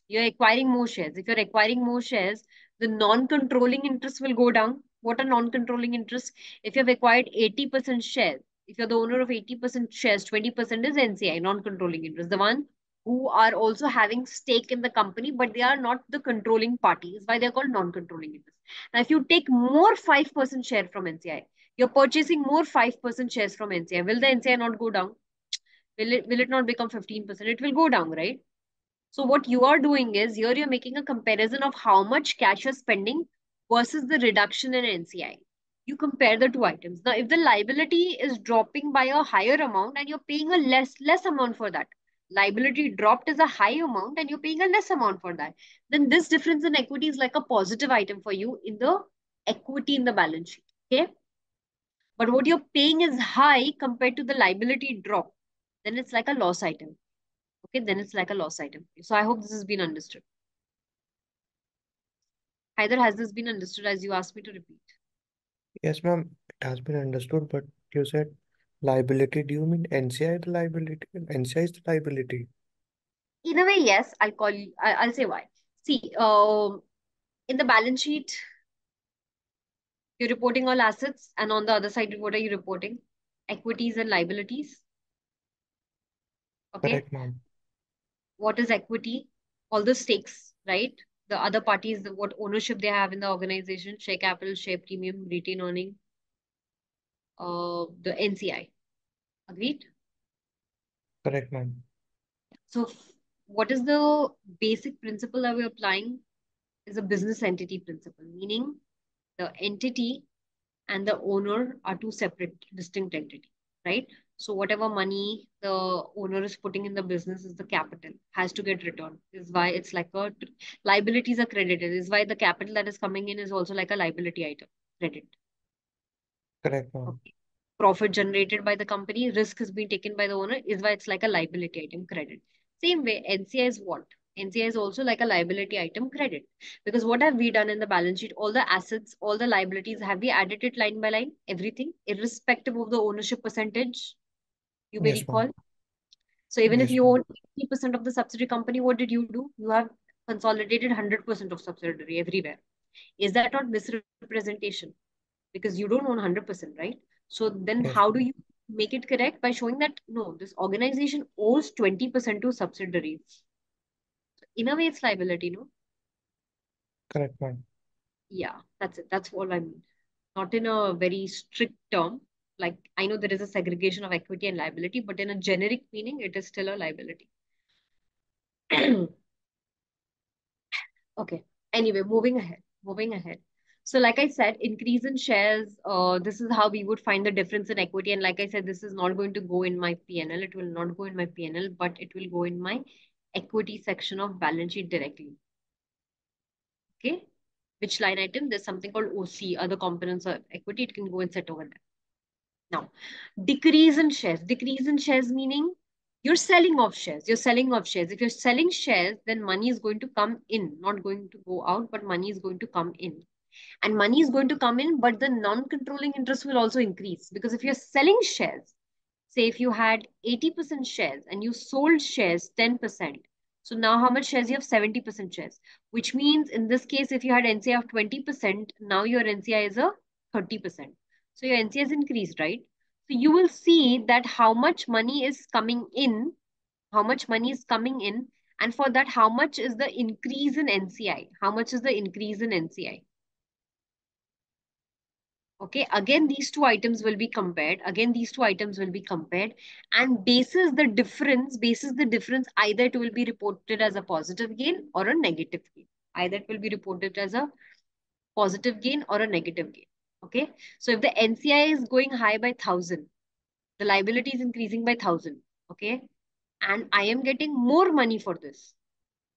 You're acquiring more shares. If you're acquiring more shares, the non-controlling interest will go down. What are non-controlling interests? If you have acquired 80% shares, if you're the owner of 80% shares, 20% is NCI, non-controlling interest. The one who are also having stake in the company, but they are not the controlling party. Is why they're called non-controlling interest. Now, if you take more 5% share from NCI, you're purchasing more 5% shares from NCI. Will the NCI not go down? Will it not become 15%? It will go down, right? So what you are doing is here you're making a comparison of how much cash you're spending versus the reduction in NCI. You compare the two items. Now, if the liability is dropping by a higher amount and you're paying a less amount for that, liability dropped is a high amount and you're paying a less amount for that, then this difference in equity is like a positive item for you in the equity in the balance sheet. Okay. But what you're paying is high compared to the liability drop, then it's like a loss item. Okay, then it's like a loss item. So I hope this has been understood. Either has this been understood as you asked me to repeat? Yes, ma'am, it has been understood, but you said liability. Do you mean NCI the liability? NCI is the liability. In a way, yes. I'll say why. See, in the balance sheet, You're reporting all assets, and on the other side, what are you reporting? Equities and liabilities. Okay. Correct, ma'am. What is equity? All the stakes, right? The other parties, what ownership they have in the organization, share capital, share premium, retain earning, the NCI. Agreed? Correct, ma'am. So what is the basic principle that we're applying? Is a business entity principle, meaning the entity and the owner are two separate, distinct entities, right? So whatever money the owner is putting in the business is the capital, has to get returned. Is why it's like a liabilities are credited. Is why the capital that is coming in is also like a liability item, credit. Correct, ma'am. Okay. Profit generated by the company, risk has been taken by the owner, is why it's like a liability item, credit. Same way, NCI is what? NCI is also like a liability item, credit. Because what have we done in the balance sheet? All the assets, all the liabilities, have we added it line by line? Everything, irrespective of the ownership percentage, you may Yes, ma'am. recall. So even if Yes, you ma'am. own 80% of the subsidiary company, what did you do? You have consolidated 100% of subsidiary everywhere. Is that not misrepresentation? Because you don't own 100%, right? So then Yes, how do ma'am. you make it correct? By showing that, no, this organization owes 20% to subsidiaries. In a way, it's liability, no? Correct, ma'am. Yeah, that's it. That's all I mean. Not in a very strict term. Like, I know there is a segregation of equity and liability, but in a generic meaning, it is still a liability. Okay. Anyway, moving ahead. Moving ahead. So, like I said, increase in shares. This is how we would find the difference in equity. And like I said, this is not going to go in my PNL. It will not go in my PNL, but it will go in my equity section of balance sheet directly. Okay. Which line item? There's something called OC, other components of equity. It can go and sit over there. Now, decrease in shares. Decrease in shares meaning you're selling off shares. You're selling off shares. If you're selling shares, then money is going to come in, not going to go out, but money is going to come in. And money is going to come in, but the non-controlling interest will also increase. Because if you're selling shares, say if you had 80% shares and you sold shares 10%, so now how much shares you have? 70% shares, which means in this case, if you had NCI of 20%, now your NCI is a 30%. So your NCI is increased, right? So you will see that how much money is coming in, how much money is coming in, and for that, how much is the increase in NCI? How much is the increase in NCI? Okay, again, these two items will be compared. Again, these two items will be compared. And basis the difference, either it will be reported as a positive gain or a negative gain. Either it will be reported as a positive gain or a negative gain. Okay, so if the NCI is going high by 1,000, the liability is increasing by 1,000. Okay, and I am getting more money for this,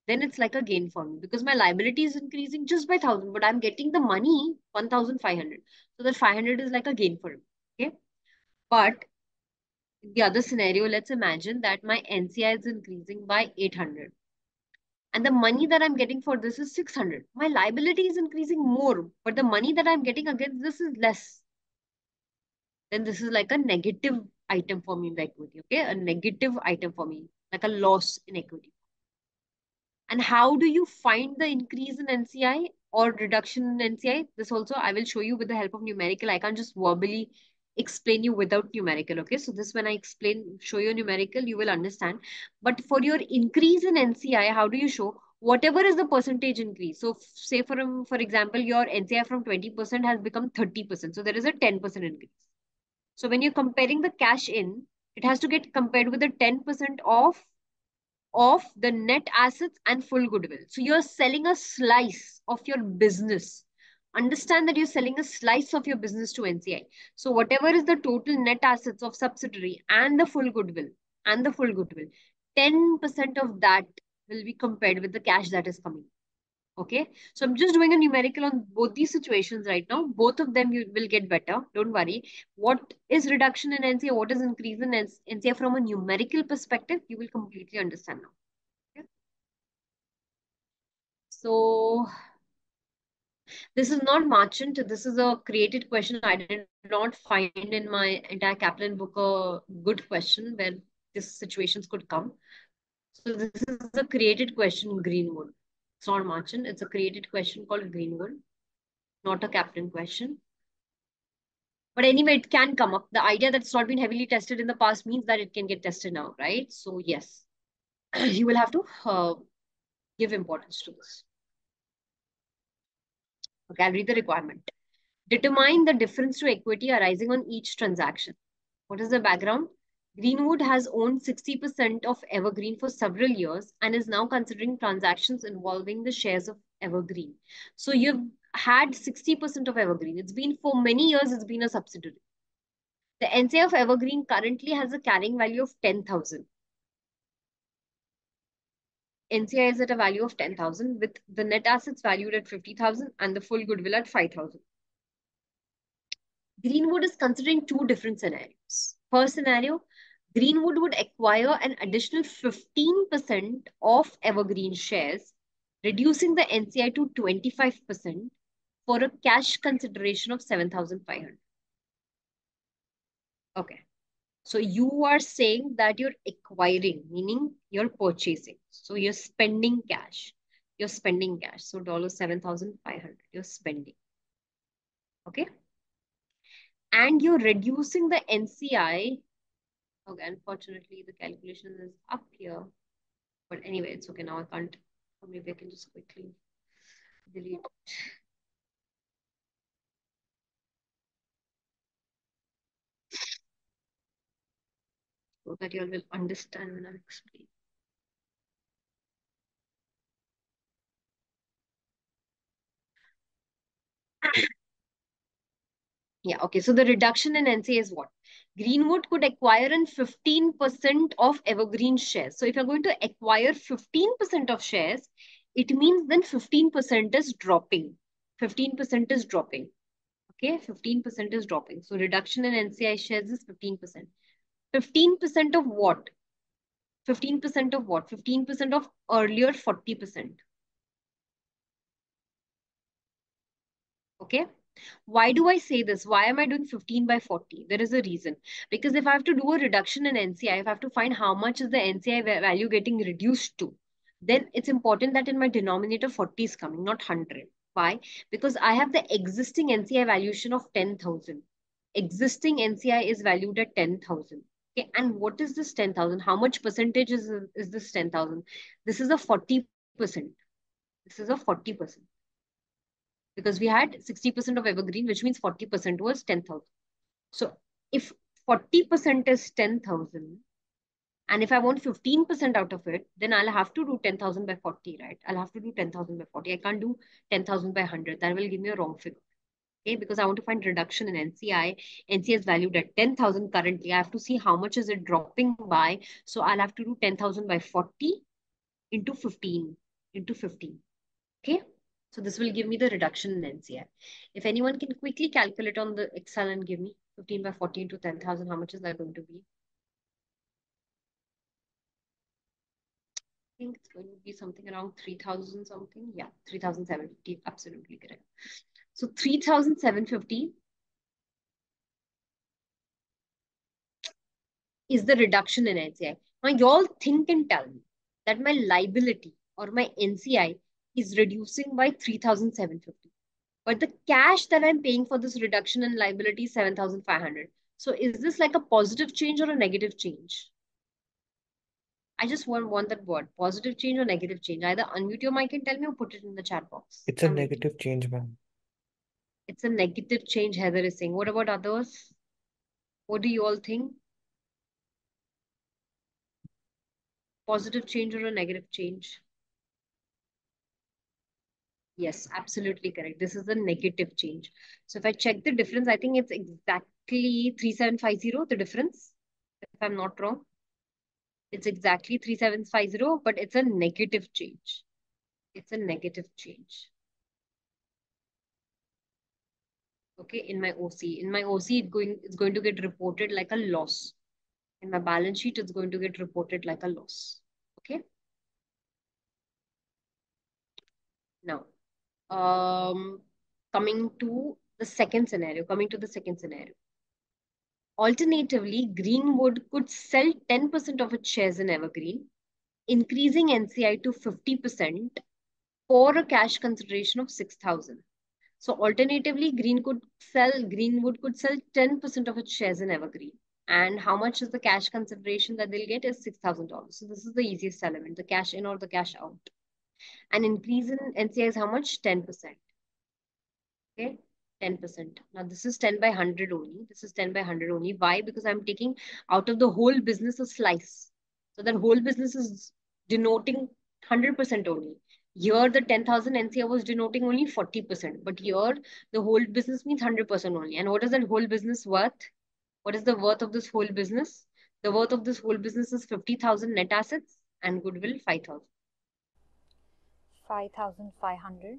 then it's like a gain for me because my liability is increasing just by 1,000, but I'm getting the money 1,500. So that 500 is like a gain for me. Okay. But in the other scenario, let's imagine that my NCI is increasing by 800. And the money that I'm getting for this is 600. My liability is increasing more, but the money that I'm getting against this is less. Then this is like a negative item for me in the equity. Okay. A negative item for me, like a loss in equity. And how do you find the increase in NCI or reduction in NCI? This also I will show you with the help of numerical. I can't just verbally explain you without numerical. Okay, so this when I show you numerical, you will understand. But for your increase in NCI, how do you show? Whatever is the percentage increase. So say for example, your NCI from 20% has become 30%. So there is a 10% increase. So when you're comparing the cash in, it has to get compared with the 10% of the net assets and full goodwill. So you're selling a slice of your business. Understand that you're selling a slice of your business to NCI. So whatever is the total net assets of subsidiary and the full goodwill, 10% of that will be compared with the cash that is coming. Okay. So I'm just doing a numerical on both these situations right now. Both of them you will get better. Don't worry. What is reduction in NCI? What is increase in NCI from a numerical perspective? You will completely understand now. Okay. So this is not Marchant. This is a created question. I did not find in my entire Kaplan book a good question where these situations could come. So this is a created question, Greenwood. It's not Marchant. It's a created question called Greenwood, not a Kaplan question. But anyway, it can come up. The idea that it's not been heavily tested in the past means that it can get tested now, right? So yes, you will have to give importance to this. Okay, I'll read the requirement. Determine the difference to equity arising on each transaction. What is the background? Greenwood has owned 60% of Evergreen for several years and is now considering transactions involving the shares of Evergreen. So you've had 60% of Evergreen. It's been for many years, it's been a subsidiary. The NCI of Evergreen currently has a carrying value of 10,000. NCI is at a value of 10,000 with the net assets valued at 50,000 and the full goodwill at 5,000. Greenwood is considering two different scenarios. First scenario, Greenwood would acquire an additional 15% of Evergreen shares, reducing the NCI to 25% for a cash consideration of 7,500. Okay. So you are saying that you're acquiring, meaning you're purchasing. So you're spending cash. You're spending cash. So $7,500, you're spending. Okay. And you're reducing the NCI. Okay, unfortunately, the calculation is up here. But anyway, it's okay. Now I can't. Or maybe I can just quickly delete it. So that you all will understand when I'm explaining. Yeah, okay. So the reduction in NCA is what? Greenwood could acquire in 15% of Evergreen shares. So if you're going to acquire 15% of shares, it means then 15% is dropping. 15% is dropping. Okay, 15% is dropping. So reduction in NCI shares is 15%. 15% of what? 15% of what? 15% of earlier 40%. Okay. Why do I say this? Why am I doing 15 by 40? There is a reason. Because if I have to do a reduction in NCI, if I have to find how much is the NCI value getting reduced to, then it's important that in my denominator 40 is coming, not 100. Why? Because I have the existing NCI valuation of 10,000. Existing NCI is valued at 10,000. Okay, and what is this 10,000? How much percentage is this 10,000? This is a 40%. This is a 40%. Because we had 60% of Evergreen, which means 40% was 10,000. So if 40% is 10,000, and if I want 15% out of it, then I'll have to do 10,000 by 40, right? I'll have to do 10,000 by 40. I can't do 10,000 by 100. That will give me a wrong figure. Okay, because I want to find reduction in NCI. NCI is valued at 10,000 currently. I have to see how much is it dropping by. So I'll have to do 10,000 by 40 into 15 into 15. Okay. So this will give me the reduction in NCI. If anyone can quickly calculate on the Excel and give me 15 by 40 into 10,000, how much is that going to be? I think it's going to be something around 3,000 something. Yeah, 3,750. Absolutely correct. So 3,750 is the reduction in NCI. Now, y'all think and tell me that my liability or my NCI is reducing by 3,750. But the cash that I'm paying for this reduction in liability is 7,500. So is this like a positive change or a negative change? I just want that word, positive change or negative change. Either unmute your mic and tell me or put it in the chat box. It's a negative change, ma'am. It's a negative change, Heather is saying. What about others? What do you all think? Positive change or a negative change? Yes, absolutely correct. This is a negative change. So if I check the difference, I think it's exactly 3,750, the difference, if I'm not wrong. It's exactly 3,750, but it's a negative change. It's a negative change. Okay, in my OC. In my OC, it's going to get reported like a loss. In my balance sheet, it's going to get reported like a loss. Okay. Now, coming to the second scenario. Alternatively, Greenwood could sell 10% of its shares in Evergreen, increasing NCI to 50% for a cash consideration of 6,000. So alternatively, Greenwood could sell 10% of its shares in Evergreen. And how much is the cash consideration that they'll get is $6,000. So this is the easiest element, the cash in or the cash out. An increase in NCI is how much? 10%. Okay, 10%. Now this is 10 by 100 only. This is 10 by 100 only. Why? Because I'm taking out of the whole business a slice. So that whole business is denoting 100% only. Here the 10,000 NCI was denoting only 40%. But here the whole business means 100% only. And what is that whole business worth? What is the worth of this whole business? The worth of this whole business is 50,000 net assets and goodwill 5,000. 5,500.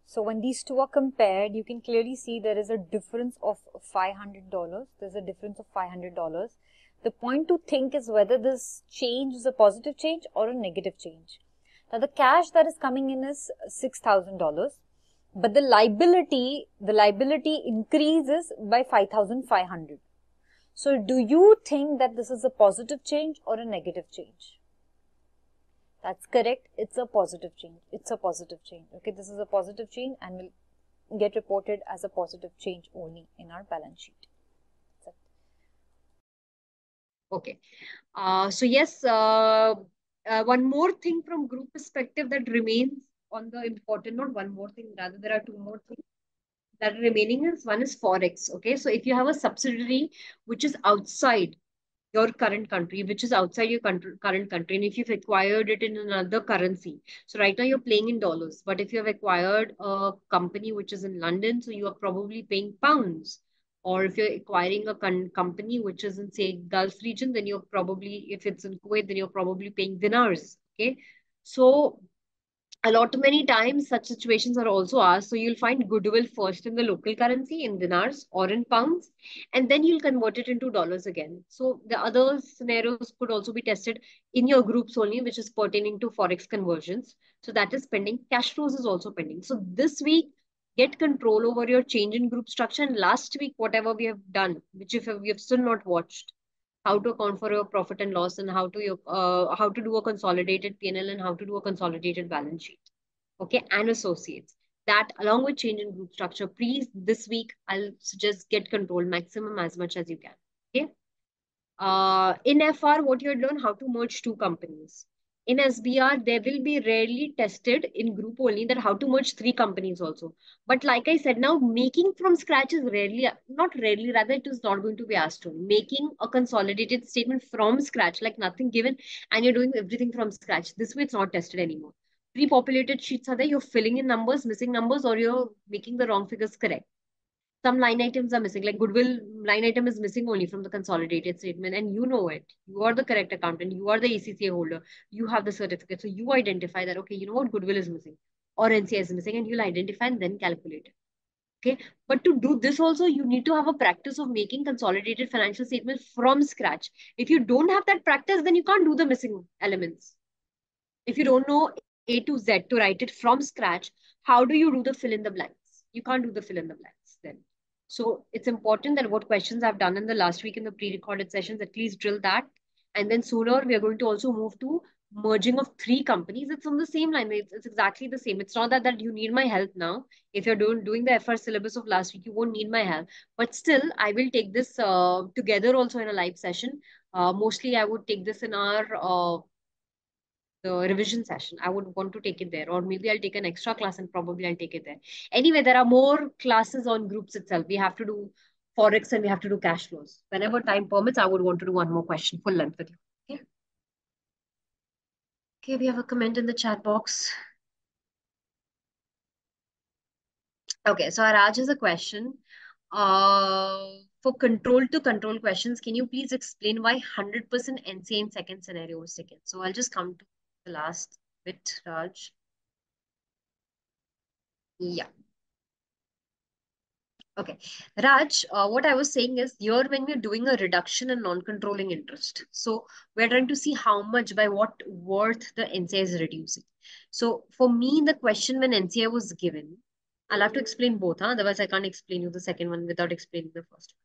So when these two are compared, you can clearly see there is a difference of $500. There's a difference of $500. The point to think is whether this change is a positive change or a negative change. Now the cash that is coming in is $6,000, but the liability increases by 5,500. So do you think that this is a positive change or a negative change? That's correct. It's a positive change. It's a positive change. Okay, this is a positive change and will get reported as a positive change only in our balance sheet. Okay. So yes, one more thing from group perspective that remains on the important note, one more thing, rather there are two more things that are remaining is one is Forex. Okay, so if you have a subsidiary which is outside your current country, which is outside your current country, and if you've acquired it in another currency, so right now you're playing in dollars, but if you have acquired a company which is in London, so you are probably paying pounds. Or if you're acquiring a company which is in, say, Gulf region, then you're probably, if it's in Kuwait, then you're probably paying dinars. Okay, so a lot many times such situations are also asked. So you'll find goodwill first in the local currency in dinars or in pounds, and then you'll convert it into dollars again. So the other scenarios could also be tested in your groups only, which is pertaining to Forex conversions. So that is pending. Cash flows is also pending. So this week, get control over your change in group structure. And last week, whatever we have done, which if we have still not watched, how to account for your profit and loss, and how to do a consolidated P&L and how to do a consolidated balance sheet. Okay, and associates. That along with change in group structure, please this week I'll suggest get control maximum as much as you can. Okay. In FR, what you learn how to merge two companies. In SBR, they will be rarely tested in group only that how to merge three companies also. But like I said, now making from scratch is rarely, not rarely, rather it is not going to be asked on. Making a consolidated statement from scratch, like nothing given, and you're doing everything from scratch. This way it's not tested anymore. Pre-populated sheets are there, you're filling in numbers, missing numbers, or you're making the wrong figures correct. Some line items are missing, like goodwill line item is missing only from the consolidated statement, and you know it. You are the correct accountant, you are the ACCA holder, you have the certificate. So you identify that, okay, you know what, goodwill is missing or NCI is missing, and you'll identify and then calculate it. Okay. But to do this also, you need to have a practice of making consolidated financial statements from scratch. If you don't have that practice, then you can't do the missing elements. If you don't know A to Z to write it from scratch, how do you do the fill in the blanks? You can't do the fill in the blanks then. So it's important that what questions I've done in the last week in the pre-recorded sessions, at least drill that. And then sooner we are going to also move to merging of three companies. It's on the same line. It's exactly the same. It's not that you need my help now. If you're doing the FR syllabus of last week, you won't need my help. But still, I will take this together also in a live session. Mostly, I would take this in our the revision session. I would want to take it there, or maybe I'll take an extra class and probably I'll take it there. Anyway, there are more classes on groups itself. We have to do Forex and we have to do cash flows. Whenever time permits, I would want to do one more question, full length with you. Okay. Okay, we have a comment in the chat box. Okay, so Raj has a question. For control to control questions, can you please explain why 100% NCA in second scenario was taken? So I'll just come to the last bit, Raj. Yeah. Okay. Raj, what I was saying is here when we're doing a reduction in non-controlling interest. So we're trying to see how much, by what worth the NCI is reducing. So for me, the question when NCI was given, I'll have to explain both, huh? Otherwise I can't explain you the second one without explaining the first one.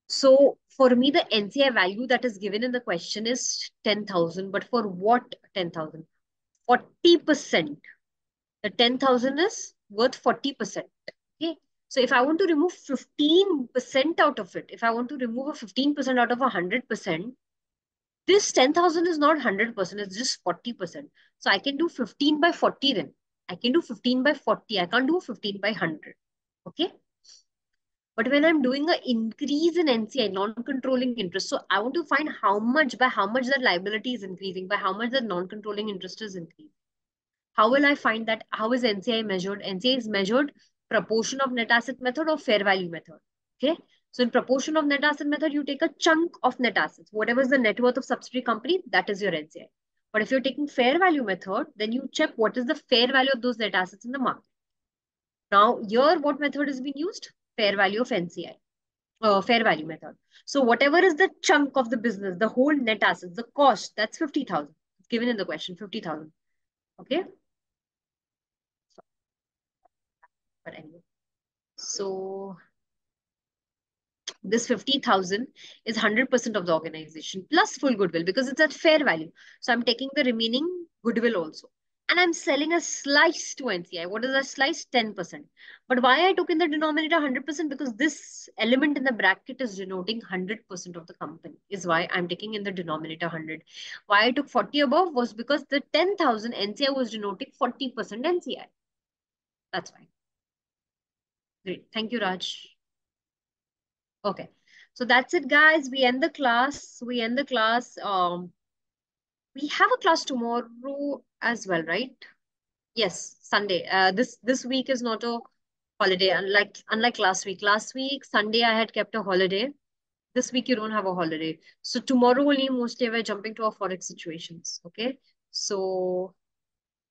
So for me, the NCI value that is given in the question is 10,000, but for what 10,000? 40%. The 10,000 is worth 40%. Okay. So if I want to remove 15% out of it, if I want to remove a 15% out of 100%, this 10,000 is not 100%, it's just 40%. So I can do 15 by 40 then. I can do 15 by 40. I can't do 15 by 100. Okay. But when I'm doing an increase in NCI, non-controlling interest, so I want to find by how much that liability is increasing, by how much that non-controlling interest is increasing. How will I find that? How is NCI measured? NCI is measured proportion of net asset method or fair value method. Okay. So in proportion of net asset method, you take a chunk of net assets. Whatever is the net worth of subsidiary company, that is your NCI. But if you're taking fair value method, then you check what is the fair value of those net assets in the market. Now, here, what method is being used? Fair value of NCI. Fair value method. So whatever is the chunk of the business, the whole net assets, the cost, that's 50,000. It's given in the question, 50,000. Okay. But anyway, so this 50,000 is 100% of the organization plus full goodwill because it's at fair value. So I'm taking the remaining goodwill also. And I'm selling a slice to NCI. What is a slice? 10%. But why I took in the denominator 100%? Because this element in the bracket is denoting 100% of the company is why I'm taking in the denominator 100. Why I took 40 above was because the 10,000 NCI was denoting 40% NCI. That's why. Great. Thank you, Raj. Okay. So that's it, guys. We end the class. We have a class tomorrow as well, right? Yes, Sunday. This week is not a holiday, unlike last week. Last week, Sunday, I had kept a holiday. This week, you don't have a holiday. So tomorrow only, mostly we're jumping to our forex situations. Okay. So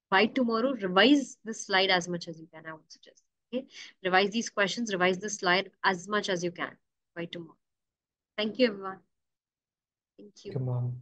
by tomorrow, revise this slide as much as you can, I would suggest. Okay. Revise these questions, revise this slide as much as you can by tomorrow. Thank you, everyone. Thank you. Come on.